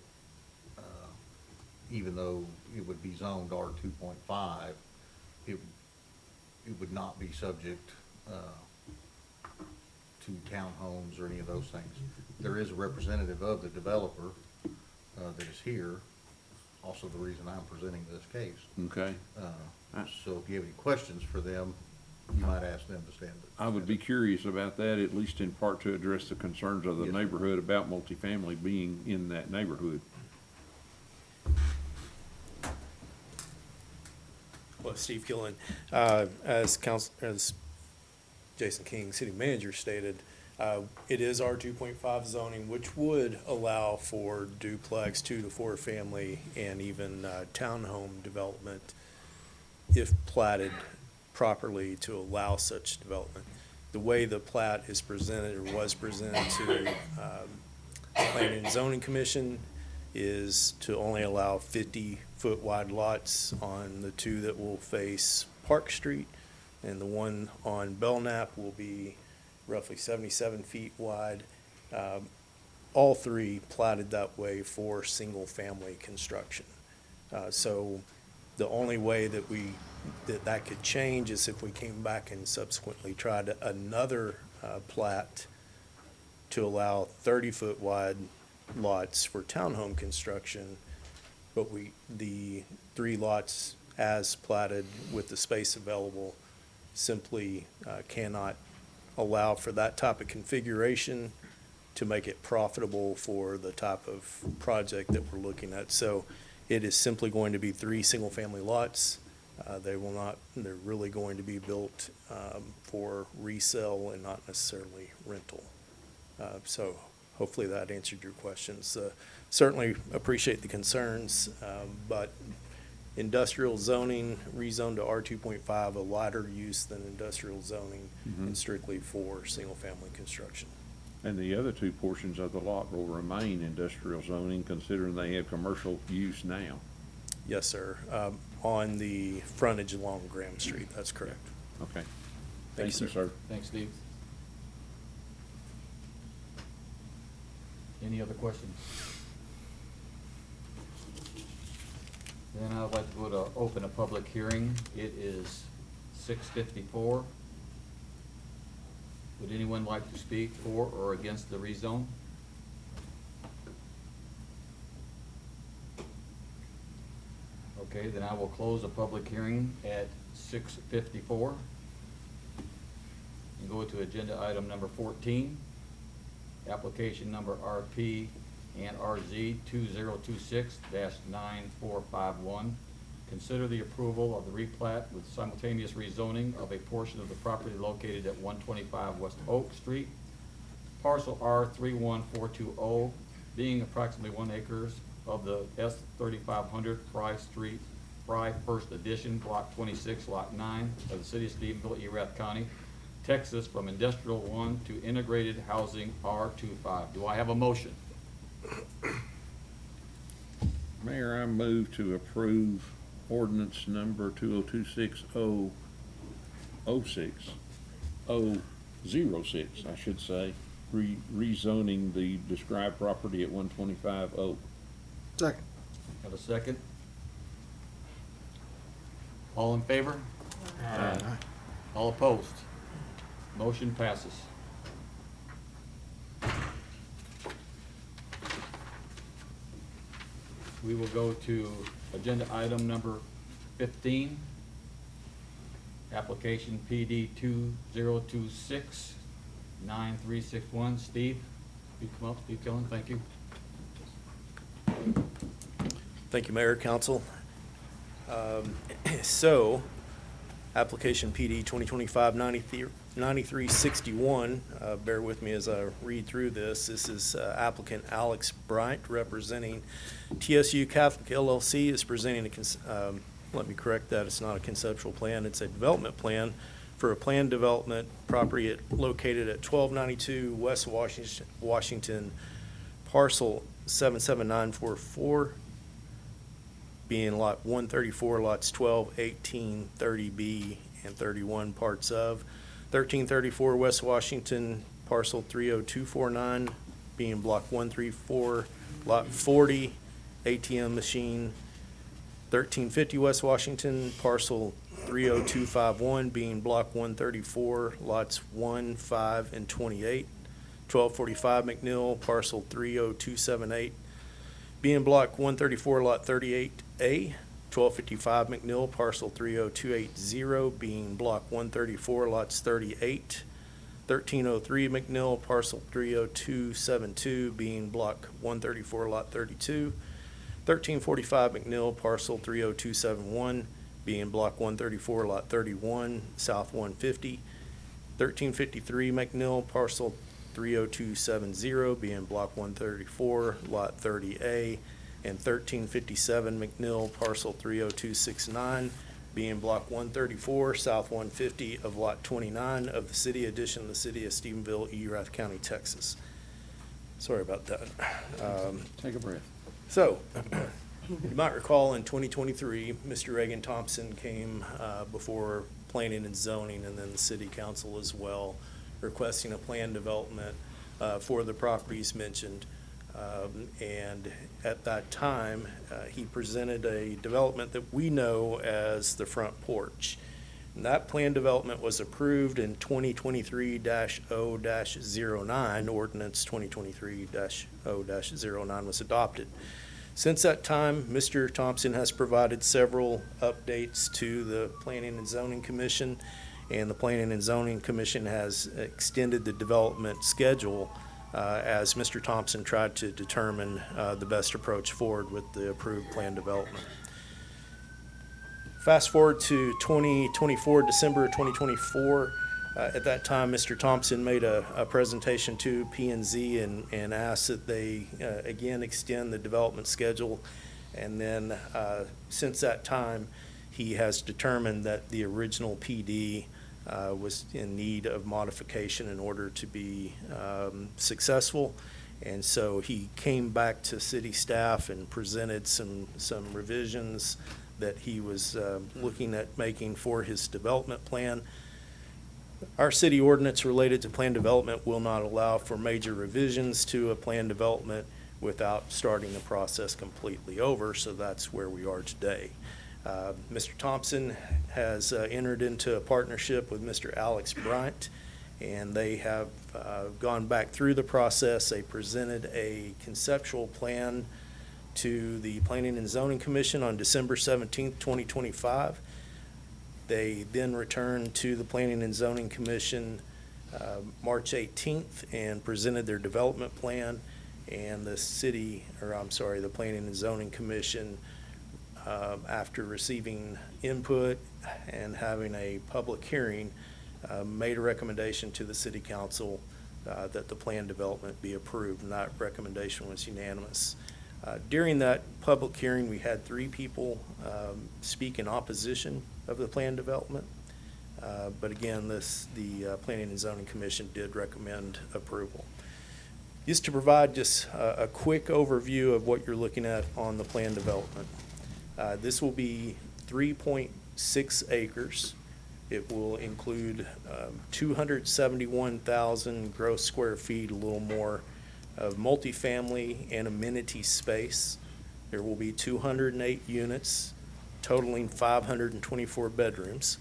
even though it would be zoned R 2.5, it would not be subject to townhomes or any of those things. There is a representative of the developer that is here, also the reason I'm presenting this case. Okay. So if you have any questions for them, you might ask them to stand. I would be curious about that, at least in part to address the concerns of the Yes. neighborhood about multifamily being in that neighborhood. Well, Steve Gillen, as Jason King, city manager, stated, it is R 2.5 zoning, which would allow for duplex, 2 to 4 family, and even townhome development if platted properly to allow such development. The way the plat is presented or was presented to Planning and Zoning Commission is to only allow 50-foot wide lots on the 2 that will face Park Street, and the one on Belknap will be roughly 77 feet wide. All 3 platted that way for single-family construction. So the only way that that could change is if we came back and subsequently tried another plat to allow 30-foot wide lots for townhome construction, but the 3 lots as platted with the space available simply cannot allow for that type of configuration to make it profitable for the type of project that we're looking at. So it is simply going to be 3 single-family lots. They're really going to be built for resale and not necessarily rental. So hopefully that answered your questions. Certainly appreciate the concerns, but industrial zoning rezoned to R 2.5, a lighter use than industrial zoning, and strictly for single-family construction. And the other 2 portions of the lot will remain industrial zoning, considering they have commercial use now. Yes, sir. On the frontage along Graham Street, that's correct. Okay. Thank you, sir. Thanks, Steve. Any other questions? Then I'd like to go to open a public hearing. It is 6:54. Would anyone like to speak for or against the rezone? Okay, then I will close the public hearing at 6:54. go to agenda item number 14, application number RP and RZ 2026-9451. Consider the approval of the replat with simultaneous rezoning of a portion of the property located at 125 West Oak Street, parcel R31420, being approximately 1 acres of the S3500 Fry Street, Fry First Edition, Block 26, Lot 9 of the City of Stephenville, Erath County, Texas, from Industrial 1 to Integrated Housing R25. Do I have a motion? Mayor, I move to approve ordinance number 2026-006, I should say, rezoning the described property at 125 Oak. Second. Have a second? All in favor? Aye. All opposed? Motion passes. We will go to agenda item number 15, application PD 2026-9361. Steve, you come up, Steve Killen, thank you. Thank you, Mayor, Council. So, application PD 2025-9361, bear with me as I read through this. This is applicant Alex Bryant representing TSU Catholic LLC is presenting let me correct that, it's not a conceptual plan, it's a development plan for a planned development property located at 1292 West Washington, parcel 77944, being lot 134, lots 12, 18, 30B, and 31, parts of 1334 West Washington, parcel 30249, being block 134, lot 40, ATM machine. 1350 West Washington, parcel 30251, being block 134, lots 1, 5, and 28. 1245 McNeil, parcel 30278, being block 134, lot 38A. 1255 McNeil, parcel 30280, being block 134, lots 38. 1303 McNeil, parcel 30272, being block 134, lot 32. 1345 McNeil, parcel 30271, being block 134, lot 31, south 150. 1353 McNeil, parcel 30270, being block 134, lot 30A. And 1357 McNeil, parcel 30269, being block 134, south 150 of lot 29 of the city addition, the city of Stephenville, Erath County, Texas. Sorry about that. Take a breath. So, you might recall in 2023, Mr. Reagan Thompson came before Planning and Zoning and then the City Council as well, requesting a plan development for the properties mentioned. And at that time, he presented a development that we know as the front porch. And that plan development was approved in 2023-0-09, ordinance 2023-0-09 was adopted. Since that time, Mr. Thompson has provided several updates to the Planning and Zoning Commission, and the Planning and Zoning Commission has extended the development schedule as Mr. Thompson tried to determine the best approach forward with the approved plan development. Fast forward to 2024, December 2024. At that time, Mr. Thompson made a presentation to P&Z and asked that they again extend the development schedule. And then since that time, he has determined that the original PD was in need of modification in order to be successful. And so he came back to city staff and presented some revisions that he was looking at making for his development plan. Our city ordinance related to plan development will not allow for major revisions to a plan development without starting the process completely over, so that's where we are today. Mr. Thompson has entered into a partnership with Mr. Alex Bryant, and they have gone back through the process. They presented a conceptual plan to the Planning and Zoning Commission on December 17th, 2025. They then returned to the Planning and Zoning Commission March 18th and presented their development plan, and the the Planning and Zoning Commission, after receiving input and having a public hearing, made a recommendation to the city council that the plan development be approved, and that recommendation was unanimous. During that public hearing, we had 3 people speak in opposition of the plan development. But again, the Planning and Zoning Commission did recommend approval. Just to provide just a quick overview of what you're looking at on the plan development. This will be 3.6 acres. It will include 271,000 gross square feet, a little more, of multifamily and amenity space. There will be 208 units, totaling 524 bedrooms.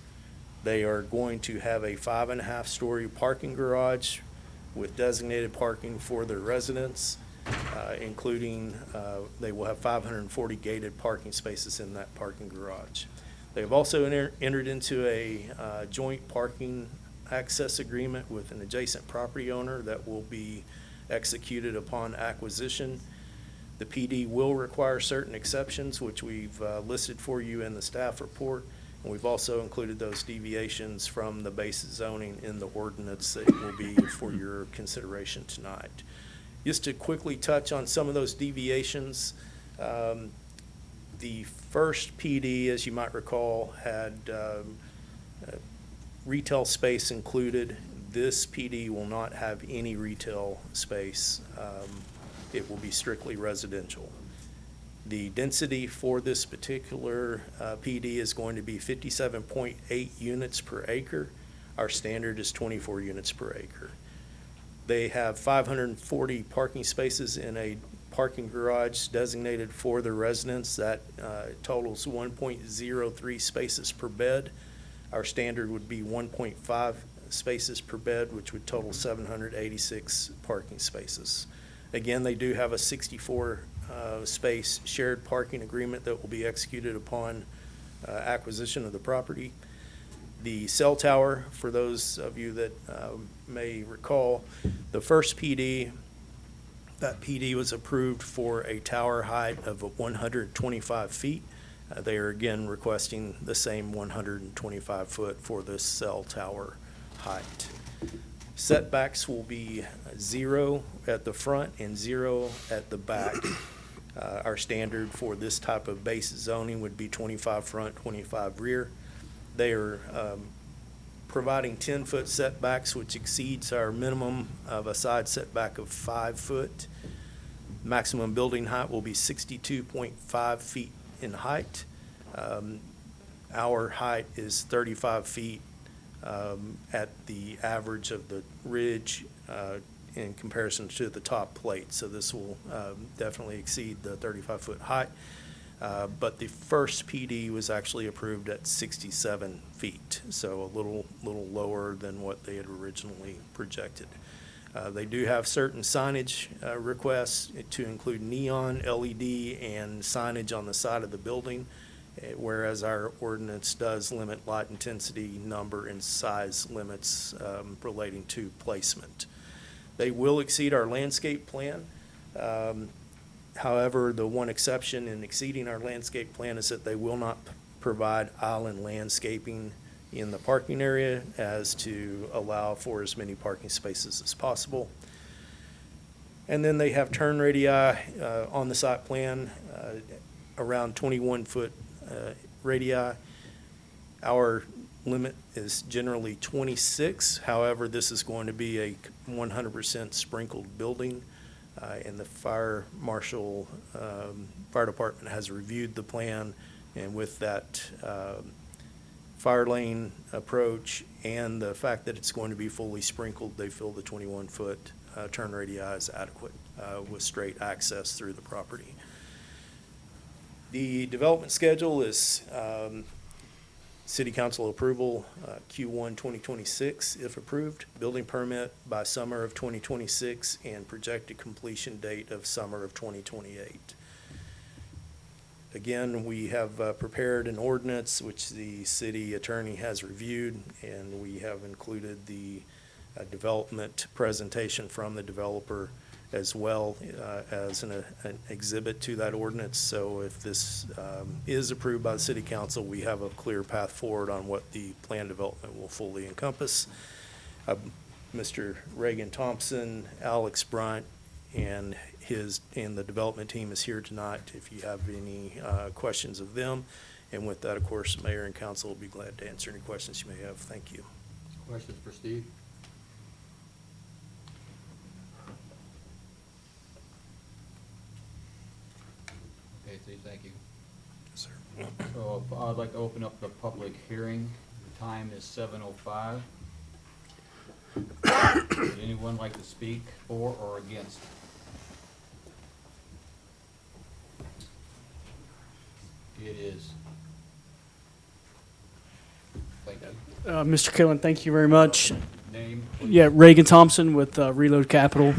They are going to have a 5.5-story parking garage with designated parking for their residents, including they will have 540 gated parking spaces in that parking garage. They have also entered into a joint parking access agreement with an adjacent property owner that will be executed upon acquisition. The PD will require certain exceptions, which we've listed for you in the staff report. And we've also included those deviations from the base zoning in the ordinance that will be for your consideration tonight. Just to quickly touch on some of those deviations, the first PD, as you might recall, had retail space included. This PD will not have any retail space. It will be strictly residential. The density for this particular PD is going to be 57.8 units per acre. Our standard is 24 units per acre. They have 540 parking spaces in a parking garage designated for the residents. That totals 1.03 spaces per bed. Our standard would be 1.5 spaces per bed, which would total 786 parking spaces. Again, they do have a 64 space shared parking agreement that will be executed upon acquisition of the property. The cell tower, for those of you that may recall, the first PD, that PD was approved for a tower height of 125 feet. They are again requesting the same 125 foot for this cell tower height. Setbacks will be 0 at the front and 0 at the back. Our standard for this type of base zoning would be 25 front, 25 rear. They are providing 10-foot setbacks, which exceeds our minimum of a side setback of 5 foot. Maximum building height will be 62.5 feet in height. Our height is 35 feet at the average of the ridge in comparison to the top plate. So this will definitely exceed the 35-foot height. But the first PD was actually approved at 67 feet, so a little lower than what they had originally projected. They do have certain signage requests to include neon, LED, and signage on the side of the building, whereas our ordinance does limit light intensity, number, and size limits relating to placement. They will exceed our landscape plan. However, the one exception in exceeding our landscape plan is that they will not provide island landscaping in the parking area as to allow for as many parking spaces as possible. And then they have turn radii on the site plan, around 21-foot radii. Our limit is generally 26. However, this is going to be a 100% sprinkled building. And the fire marshal, fire department has reviewed the plan, and with that fire lane approach and the fact that it's going to be fully sprinkled, they feel the 21-foot turn radii is adequate with straight access through the property. The development schedule is City Council approval, Q1 2026 if approved, building permit by summer of 2026, and projected completion date of summer of 2028. Again, we have prepared an ordinance which the city attorney has reviewed, and we have included the a development presentation from the developer as well as an exhibit to that ordinance. So if this is approved by the city council, we have a clear path forward on what the plan development will fully encompass. Mr. Reagan Thompson, Alex Bryant, and the development team is here tonight if you have any questions of them. And with that, of course, Mayor and Council will be glad to answer any questions you may have. Thank you. Questions for Steve? Okay, Steve, thank you. Yes, sir. So I'd like to open up the public hearing. The time is 7:05. Would anyone like to speak for or against? It is. Thank you. Mr. Killen, thank you very much. Name, please. Yeah, Reagan Thompson with Reload Capital.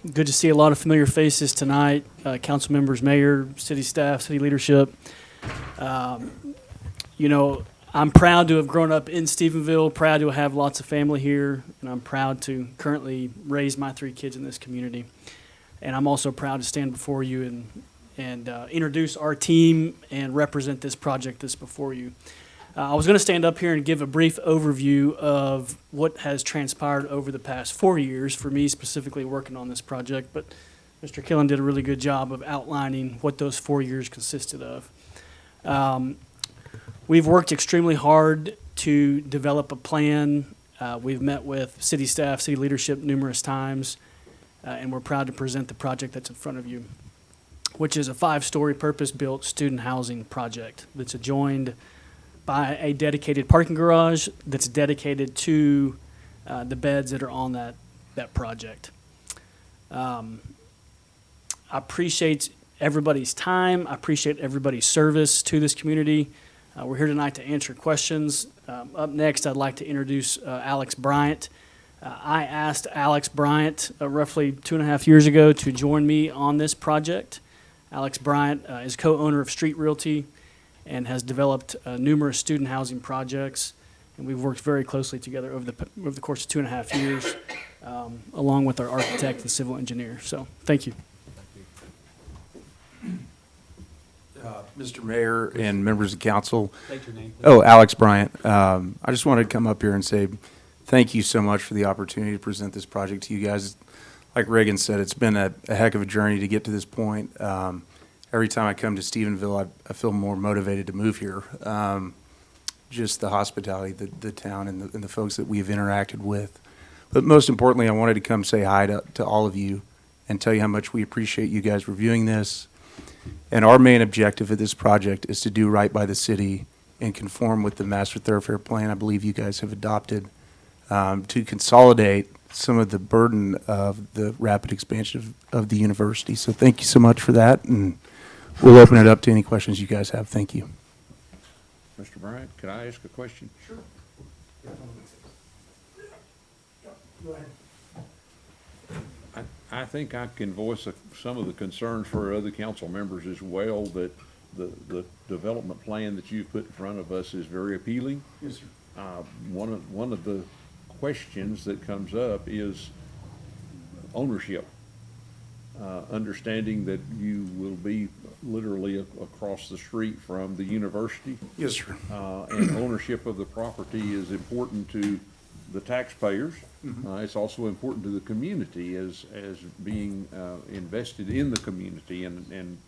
Good to see a lot of familiar faces tonight, council members, mayor, city staff, city leadership. You know, I'm proud to have grown up in Stephenville, proud to have lots of family here, and I'm proud to currently raise my 3 kids in this community. And I'm also proud to stand before you and introduce our team and represent this project that's before you. I was going to stand up here and give a brief overview of what has transpired over the past 4 years for me specifically working on this project, but Mr. Killen did a really good job of outlining what those 4 years consisted of. We've worked extremely hard to develop a plan. We've met with city staff, city leadership numerous times, and we're proud to present the project that's in front of you, which is a 5-story purpose-built student housing project that's adjoined by a dedicated parking garage that's dedicated to the beds that are on that project. I appreciate everybody's time. I appreciate everybody's service to this community. We're here tonight to answer questions. Up next, I'd like to introduce Alex Bryant. I asked Alex Bryant roughly 2.5 years ago to join me on this project. Alex Bryant is co-owner of Street Realty and has developed numerous student housing projects, and we've worked very closely together over the course of 2.5 years, along with our architect and civil engineer. So, thank you. Mr. Mayor and members of council. State your name, please. Oh, Alex Bryant. I just wanted to come up here and say thank you so much for the opportunity to present this project to you guys. Like Reagan said, it's been a heck of a journey to get to this point. Every time I come to Stephenville, I feel more motivated to move here. Just the hospitality, the town, and the folks that we've interacted with. But most importantly, I wanted to come say hi to all of you and tell you how much we appreciate you guys reviewing this. And our main objective of this project is to do right by the city and conform with the master thoroughfare plan I believe you guys have adopted, to consolidate some of the burden of the rapid expansion of the university. So thank you so much for that, and we'll open it up to any questions you guys have. Thank you. Mr. Bryant, could I ask a question? Sure. Go ahead. I think I can voice some of the concerns for other council members as well, that the development plan that you've put in front of us is very appealing. Yes, sir. One of the questions that comes up is ownership. Understanding that you will be literally across the street from the university. Yes, sir. And ownership of the property is important to the taxpayers. It's also important to the community as being invested in the community, and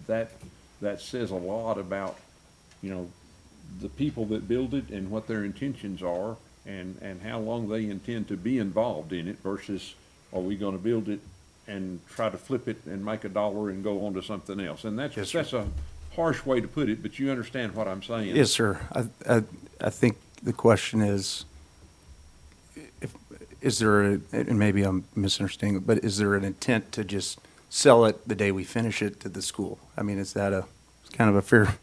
that says a lot about, you know, the people that build it and what their intentions are, and how long they intend to be involved in it versus, are we going to build it and try to flip it and make $1 and go on to something else? And that's a harsh way to put it, but you understand what I'm saying. Yes, sir. I think the question is, is there, and maybe I'm misunderstanding, but is there an intent to just sell it the day we finish it to the school? I mean, is that kind of a fair,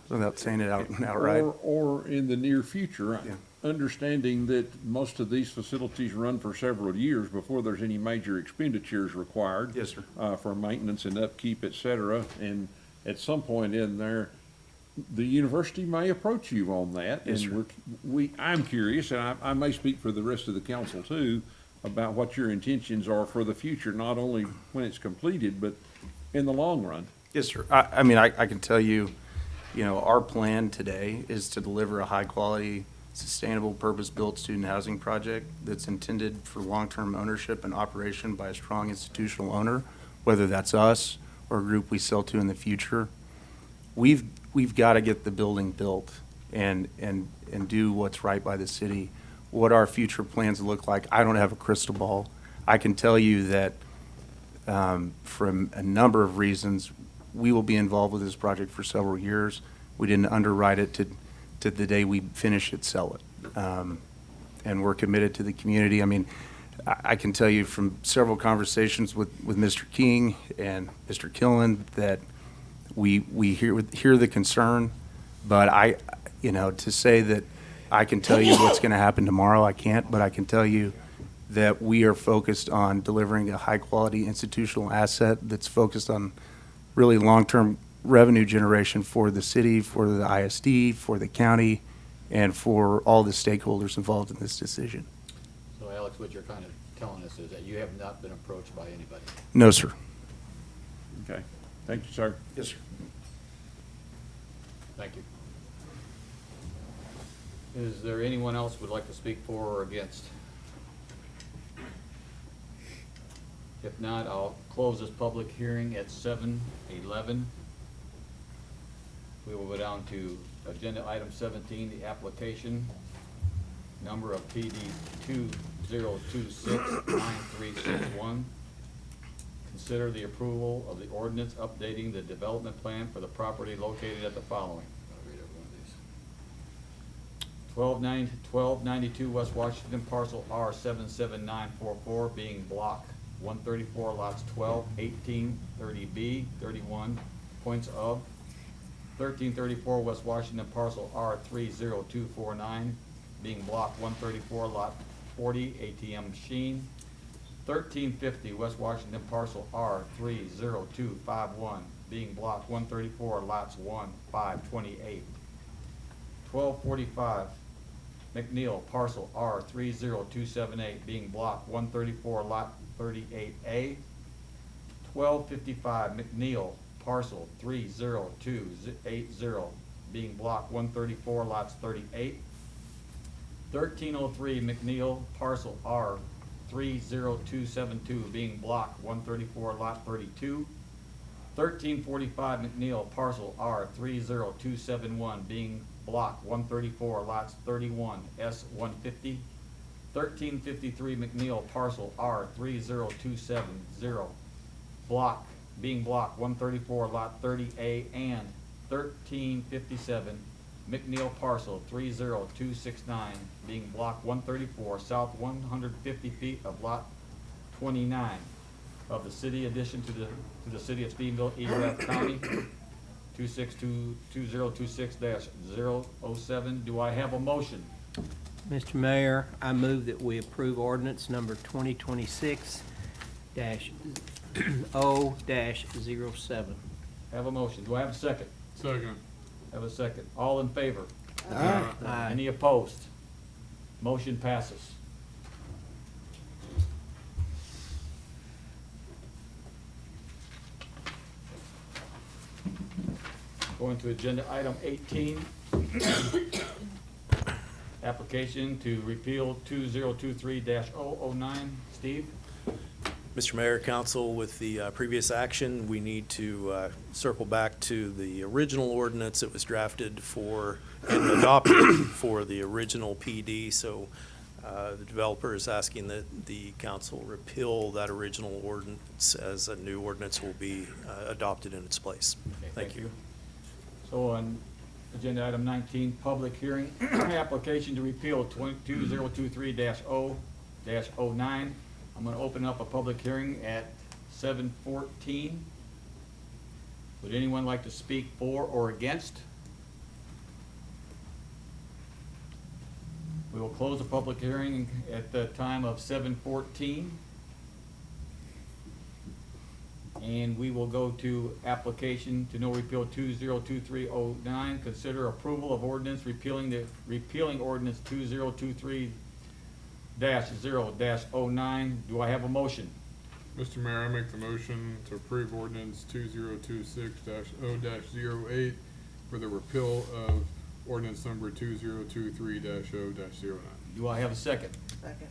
without saying it outright? Or in the near future, understanding that most of these facilities run for several years before there's any major expenditures required. Yes, sir. For maintenance and upkeep, et cetera. And at some point in there, the university may approach you on that. Yes, and sir. I'm curious, and I may speak for the rest of the council too, about what your intentions are for the future, not only when it's completed, but in the long run. Yes, sir. I mean, I can tell you, our plan today is to deliver a high-quality, sustainable, purpose-built student housing project that's intended for long-term ownership and operation by a strong institutional owner, whether that's us or a group we sell to in the future. We've got to get the building built and do what's right by the city. What our future plans look like, I don't have a crystal ball. I can tell you that from a number of reasons, we will be involved with this project for several years. We didn't underwrite it to the day we finish it, sell it. And we're committed to the community. I mean, I can tell you from several conversations with Mr. King and Mr. Killen that we hear the concern, but to say that I can tell you what's going to happen tomorrow, I can't, but I can tell you that we are focused on delivering a high-quality institutional asset that's focused on really long-term revenue generation for the city, for the ISD, for the county, and for all the stakeholders involved in this decision. So Alex, what you're kind of telling us is that you have not been approached by anybody. No, sir. Okay. Thank you, sir. Yes, sir. Thank you. Is there anyone else who would like to speak for or against? If not, I'll close this public hearing at 7:11. We will go down to agenda item 17, the application number of PD 20269361. Consider the approval of the ordinance updating the development plan for the property located at the following. I'll read every one of these. 1292 West Washington, parcel R77944, being block 134, lots 12, 18, 30B, 31, points of 1334 West Washington, parcel R30249, being block 134, lot 40, ATM machine. 1350 West Washington, parcel R30251, being block 134, lots 1, 5, 28. 1245 McNeil, parcel R30278, being block 134, lot 38A. 1255 McNeil, parcel 30280, being block 134, lots 38. 1303 McNeil, parcel R30272, being block 134, lot 32. 1345 McNeil, parcel R30271, being block 134, lots 31, S150. 1353 McNeil, parcel R30270, being block 134, lot 30A, and 1357 McNeil, parcel 30269, being block 134, south 150 feet of lot 29 of the city addition to the city of Stephenville, Erath County, 2026-007. Do I have a motion? Mr. Mayor, I move that we approve ordinance number 2026-0-07. Have a motion. Do I have a second? Second. Have a second. All in favor? Aye. Any opposed? Motion passes. Going to agenda item 18. Application to repeal 2023-009. Steve? Mr. Mayor, Council, with the previous action, we need to circle back to the original ordinance that was drafted for and adopted for the original PD. So the developer is asking that the council repeal that original ordinance as a new ordinance will be adopted in its place. Okay, Thank you. So on agenda item 19, public hearing, application to repeal 2023-0-09. I'm going to open up a public hearing at 7:14. Would anyone like to speak for or against? We will close the public hearing at the time of 7:14. And we will go to application to no repeal 202309. Consider approval of ordinance repealing ordinance 2023-0-09. Do I have a motion? Mr. Mayor, I make the motion to approve ordinance 2026-0-08 for the repeal of ordinance number 2023-0-09. Do I have a second? Second.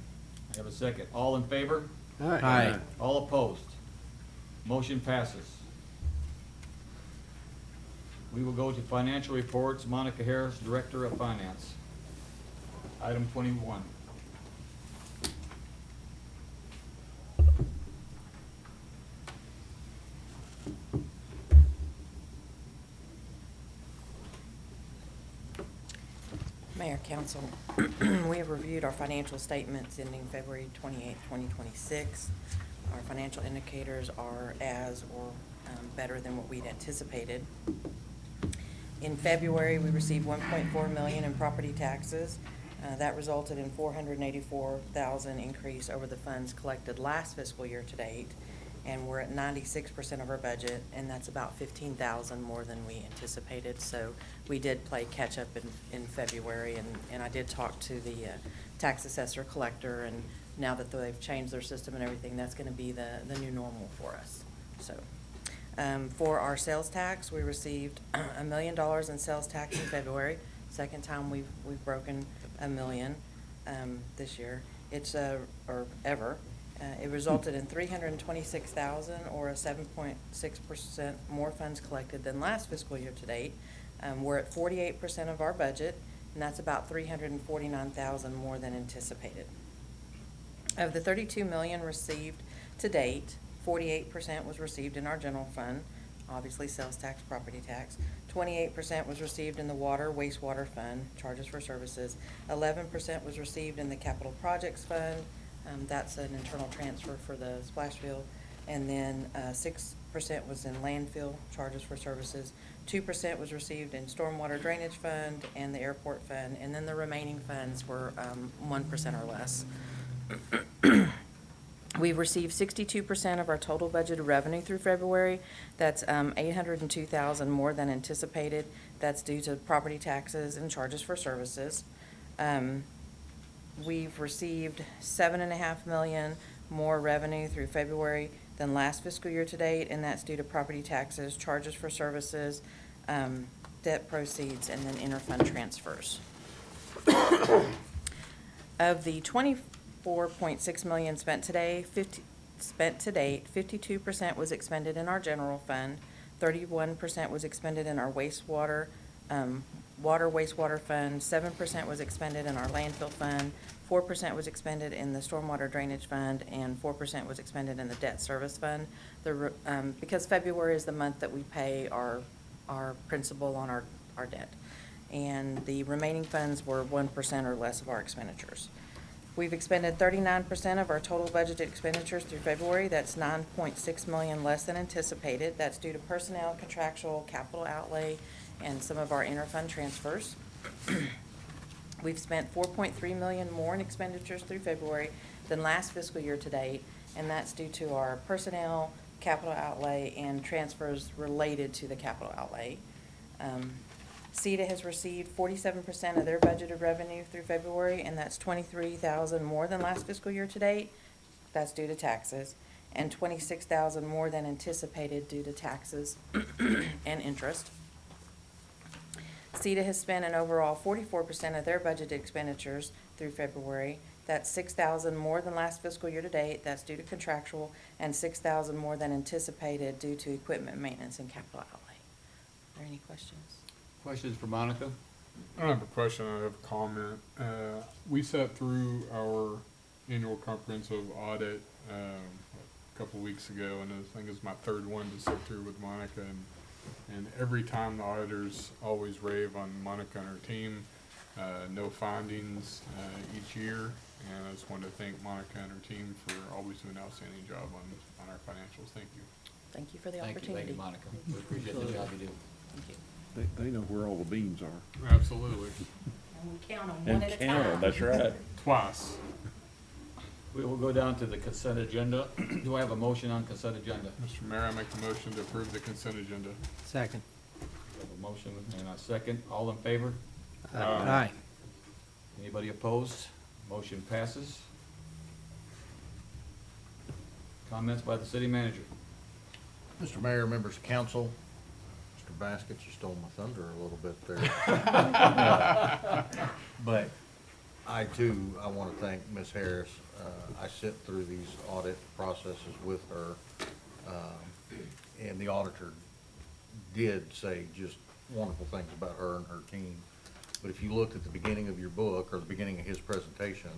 I have a second. All in favor? Aye. All opposed? Motion passes. We will go to financial reports. Monica Harris, Director of Finance. Item 21. Mayor, Council, we have reviewed our financial statements ending February 28, 2026. Our financial indicators are as or better than what we'd anticipated. In February, we received $1.4 million in property taxes. That resulted in $484,000 increase over the funds collected last fiscal year to date. And we're at 96% of our budget, and that's about $15,000 more than we anticipated. So we did play catch-up in February, and I did talk to the tax assessor collector, and now that they've changed their system and everything, that's going to be the new normal for us. So for our sales tax, we received $1 million in sales tax in February. Second time we've broken $1 million this year. It's or ever. It resulted in $326,000 or a 7.6% more funds collected than last fiscal year to date. We're at 48% of our budget, and that's about $349,000 more than anticipated. Of the $32 million received to date, 48% was received in our general fund, obviously sales tax, property tax. 28% was received in the water, wastewater fund, charges for services. 11% was received in the capital projects fund. That's an internal transfer for the splash field. And then 6% was in landfill, charges for services. 2% was received in stormwater drainage fund and the airport fund. And then the remaining funds were 1% or less. We've received 62% of our total budgeted revenue through February. That's $802,000 more than anticipated. That's due to property taxes and charges for services. We've received $7.5 million more revenue through February than last fiscal year to date, and that's due to property taxes, charges for services, debt proceeds, and then interfund transfers. Of the $24.6 million spent to date, 52% was expended in our general fund, 31% was expended in our wastewater wastewater fund, 7% was expended in our landfill fund, 4% was expended in the stormwater drainage fund, and 4% was expended in the debt service fund. Because February is the month that we pay our principal on our debt. And the remaining funds were 1% or less of our expenditures. We've expended 39% of our total budgeted expenditures through February. That's $9.6 million less than anticipated. That's due to personnel, contractual, capital outlay, and some of our interfund transfers. We've spent $4.3 million more in expenditures through February than last fiscal year to date, and that's due to our personnel, capital outlay, and transfers related to the capital outlay. CETA has received 47% of their budgeted revenue through February, and that's $23,000 more than last fiscal year to date. That's due to taxes, and $26,000 more than anticipated due to taxes and interest. CETA has spent an overall 44% of their budgeted expenditures through February. That's $6,000 more than last fiscal year to date. That's due to contractual, and $6,000 more than anticipated due to equipment maintenance and capital outlay. Are there any questions? Questions for Monica? I don't have a question, I have a comment. We sat through our annual comprehensive audit a couple weeks ago, and I think it's my third one to sit through with Monica, and every time the auditors always rave on Monica and her team. No findings each year, and I just wanted to thank Monica and her team for always doing an outstanding job on our financials. Thank you. Thank you for the Thank opportunity. you, Monica. We appreciate the job you do. Thank you. They know where all the beans are. Absolutely. And we count them And one at a count 'em, time. that's right. Twice. We will go down to the consent agenda. Do I have a motion on consent agenda? Mr. Mayor, I make the motion to approve the consent agenda. Second. We have a motion and a second. All in favor? Aye. Anybody opposed? Motion passes. Comments by the city manager. Mr. Mayor, members of council, Mr. Baskets, you stole my thunder a little bit there. But I too, I want to thank Ms. Harris. I sit through these audit processes with her, and the auditor did say just wonderful things about her and her team. But if you look at the beginning of your book, or the beginning of his presentation,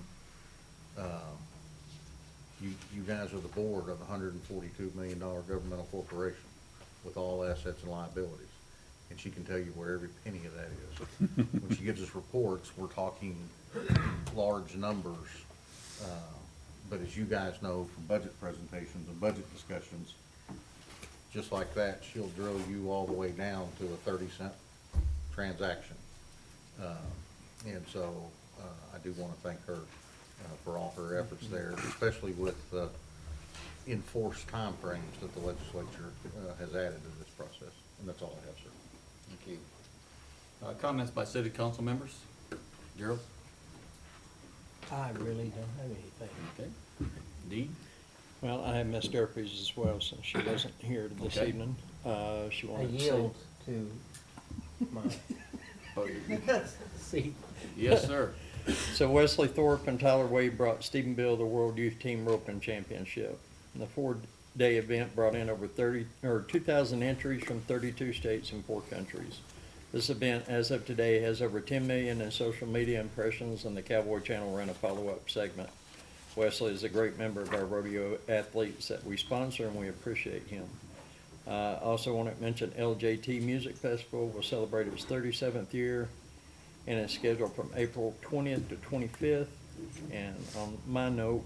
you guys are the board of a $142 million governmental corporation with all assets and liabilities. And she can tell you where every penny of that is. When she gives us reports, we're talking large numbers. But as you guys know from budget presentations and budget discussions, just like that, she'll drill you all the way down to a 30-cent transaction. And so I do want to thank her for all her efforts there, especially with enforced timeframes that the legislature has added to this process. And that's all I have, sir. Thank you. Comments by city council members? Gerald? I really don't have anything. Okay. Dean? Well, I have Ms. Durfee's as well, since she wasn't here this Okay. evening. She I wanted to say. yield to my seat. Yes, sir. So Wesley Thorpe and Tyler Wade brought Stephenville the World Youth Team Roping Championship. The 4-day event brought in over 2,000 entries from 32 states and 4 countries. This event, as of today, has over 10 million in social media impressions, and the Cowboy Channel ran a follow-up segment. Wesley is a great member of our rodeo athletes that we sponsor, and we appreciate him. Also want to mention LJT Music Festival will celebrate its 37th year, and it's scheduled from April 20th to 25th. And on my note,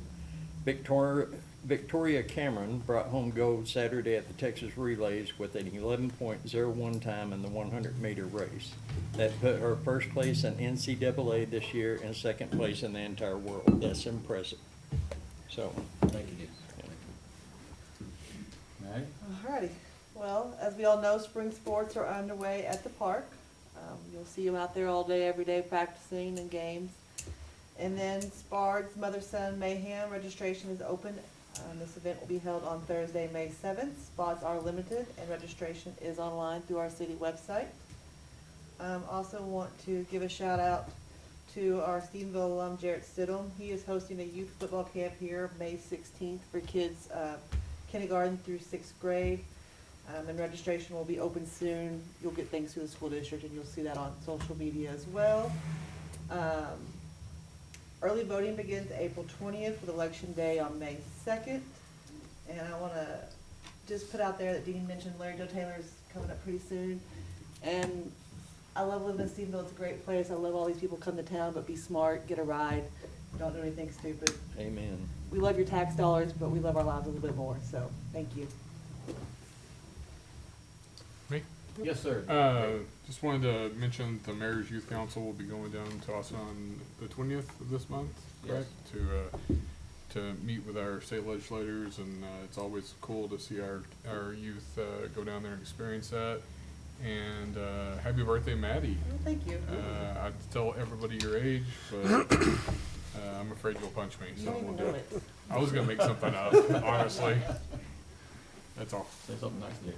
Victoria Cameron brought home gold Saturday at the Texas Relays with an 11.01 time in the 100-meter race. That put her first place in NCAA this year and second place in the entire world. That's impressive. So, Thank you, Dean. Maddie? Alrighty. Well, as we all know, spring sports are underway at the park. You'll see them out there all day, every day, practicing and games. And then SPARD's Mother-Son Mayhem registration is open. This event will be held on Thursday, May 7th. Spots are limited, and registration is online through our city website. Also want to give a shout out to our Stephenville alum, Jarrett Stidham. He is hosting a youth football camp here May 16th for kids kindergarten through 6th grade. And registration will be open soon. You'll get things through the school district, and you'll see that on social media as well. Early voting begins April 20th with Election Day on May 2nd. And I want to just put out there that Dean mentioned Larry Joe Taylor is coming up pretty soon. And I love living in Stephenville. It's a great place. I love all these people come to town, but be smart, get a ride, don't do anything stupid. amen. We love your tax dollars, but we love our lives a little bit more, so thank you. Me? Yes, sir. Just wanted to mention the Mayor's Youth Council will be going down to us on the 20th of this month, correct? To meet with our state legislators, and it's always cool to see our youth go down there and experience that. And happy birthday, Maddie. Oh, thank you. I'd tell everybody your age, but I'm afraid you'll punch me, You so don't we'll even do know it. it. I was gonna make something up, honestly. That's all. Say something nice, Dave.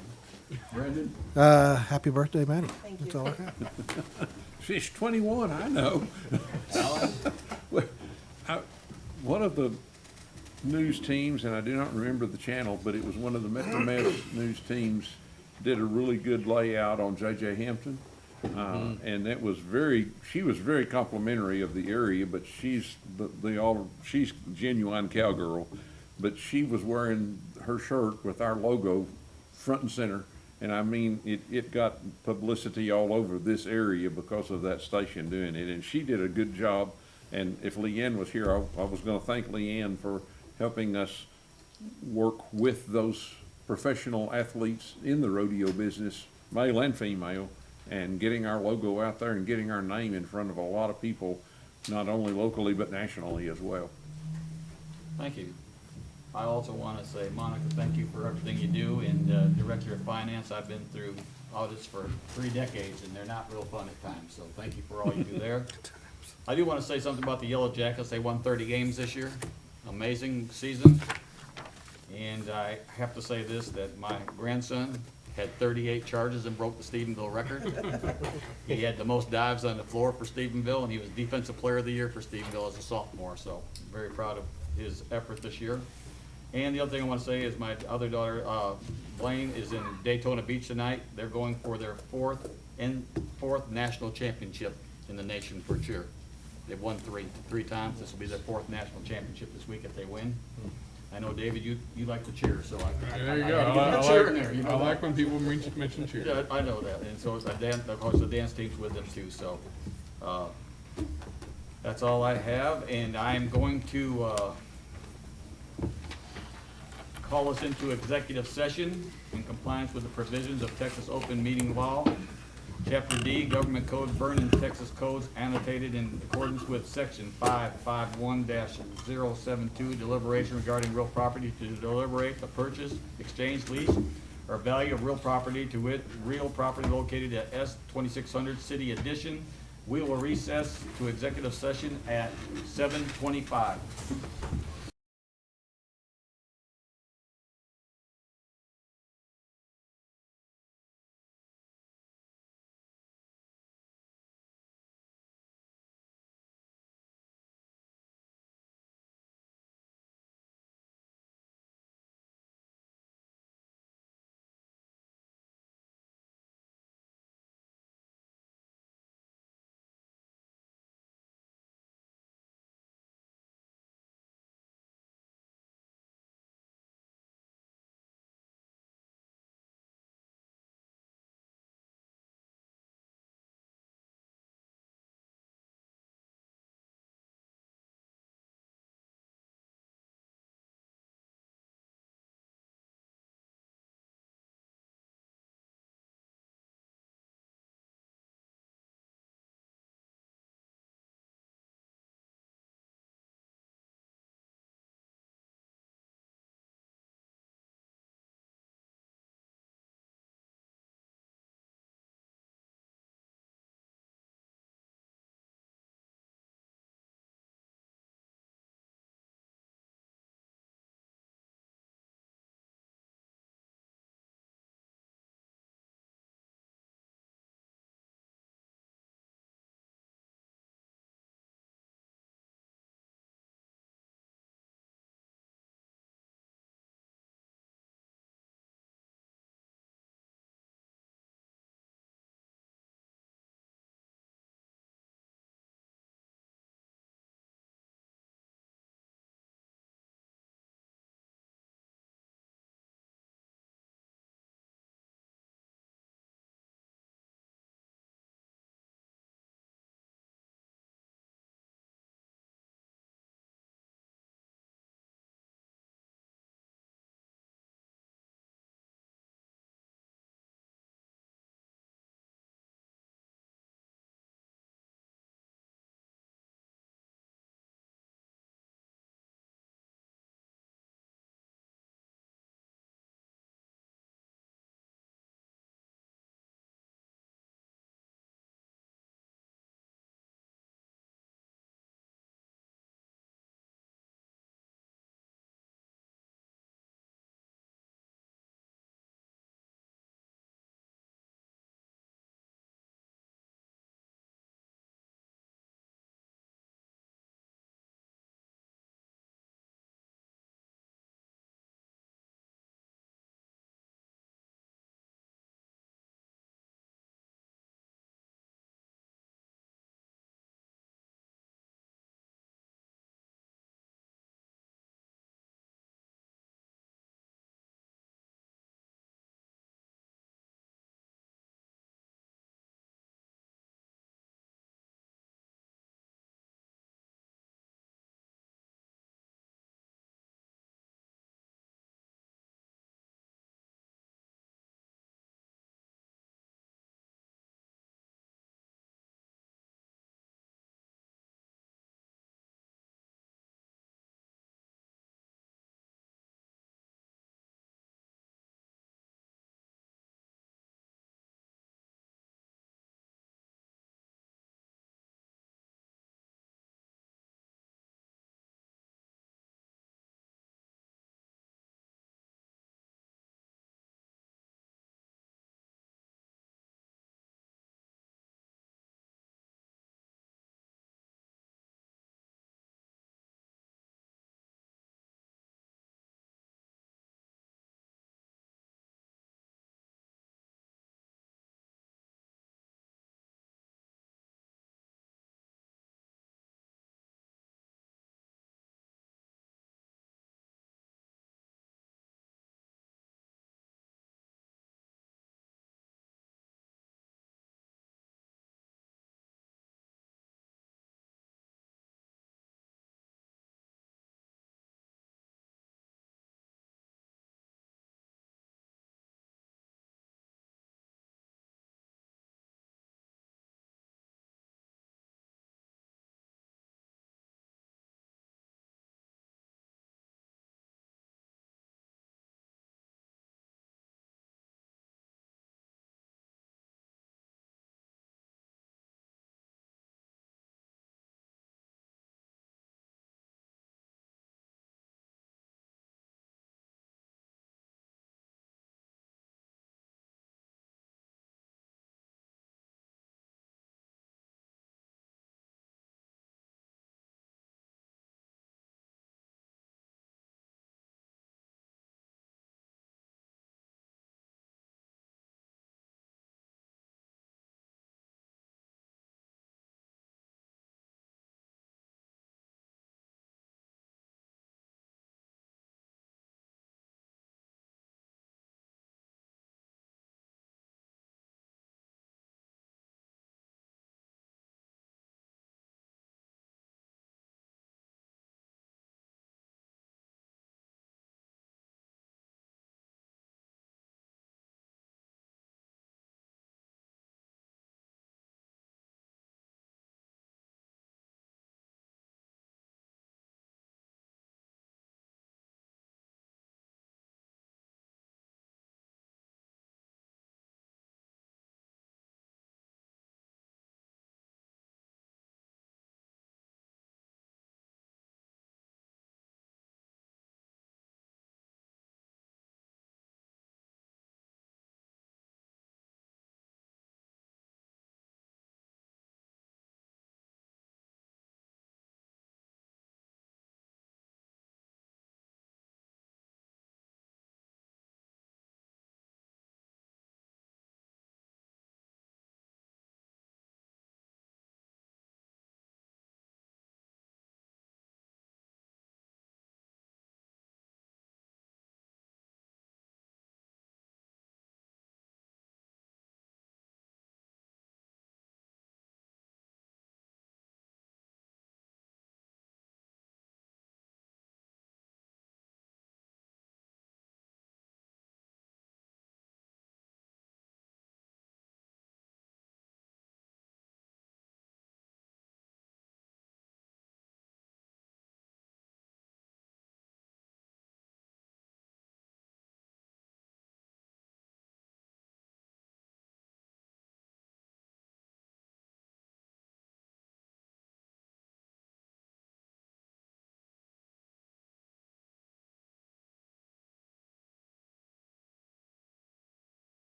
Brandon? Happy birthday, Maddie. Thank That's you. all I have. She's 21, I know. One of the news teams, and I do not remember the channel, but it was one of the Metro Mass news teams, did a really good layout on J.J. Hampton. And that was she was very complimentary of the area, but she's she's a genuine cowgirl. But she was wearing her shirt with our logo front and center. And I mean, it got publicity all over this area because of that station doing it. And she did a good job. And if Leanne was here, I was going to thank Leanne for helping us work with those professional athletes in the rodeo business, male and female, and getting our logo out there and getting our name in front of a lot of people, not only locally but nationally as well. Thank you. I also want to say, Monica, thank you for everything you do, and Director of Finance, I've been through audits for 3 decades, and they're not real fun at times, so thank you for all you do there. I do want to say something about the Yellow Jackets. They won 30 games this year. Amazing season. And I have to say this, that my grandson had 38 charges and broke the Stephenville record. He had the most dives on the floor for Stephenville, and he was Defensive Player of the Year for Stephenville as a sophomore, so I'm very proud of his effort this year. And the other thing I want to say is my other daughter, Blaine, is in Daytona Beach tonight. They're going for their fourth national championship in the nation for cheer. They've won three times. This will be their 4th national championship this week if they win. I know, David, you like to cheer, so I There you I go. had to get the cheer in there. You know I that. like when people mention cheer. Yeah, I know that, and so of course, the dance team's with them too, so, that's all I have, and I'm going to, call us into executive session in compliance with the provisions of Texas Open Meeting Law, Chapter D, Government Code, Vernon, Texas Codes, annotated in accordance with Section 551-072, deliberation regarding real property to deliberate the purchase, exchange, lease, or value of real property, to wit, real property located at S 2600 City Edition. We will recess to executive session at 7:25.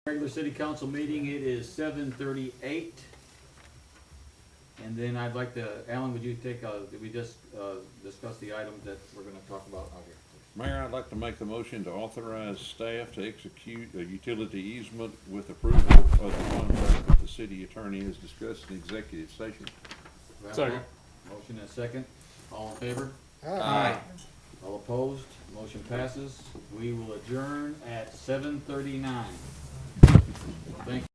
Regular city council meeting, it is 7:38. And then I'd like to, Alan, would you take, did we just discuss the items that we're gonna talk about out here? Mayor, I'd like to make a motion to authorize staff to execute a utility easement with approval of the contract that the city attorney has discussed in executive session. Do I have a Second. Motion and a second. All in favor? Aye. All opposed? Motion passes. We will adjourn at 7:39. Thank you.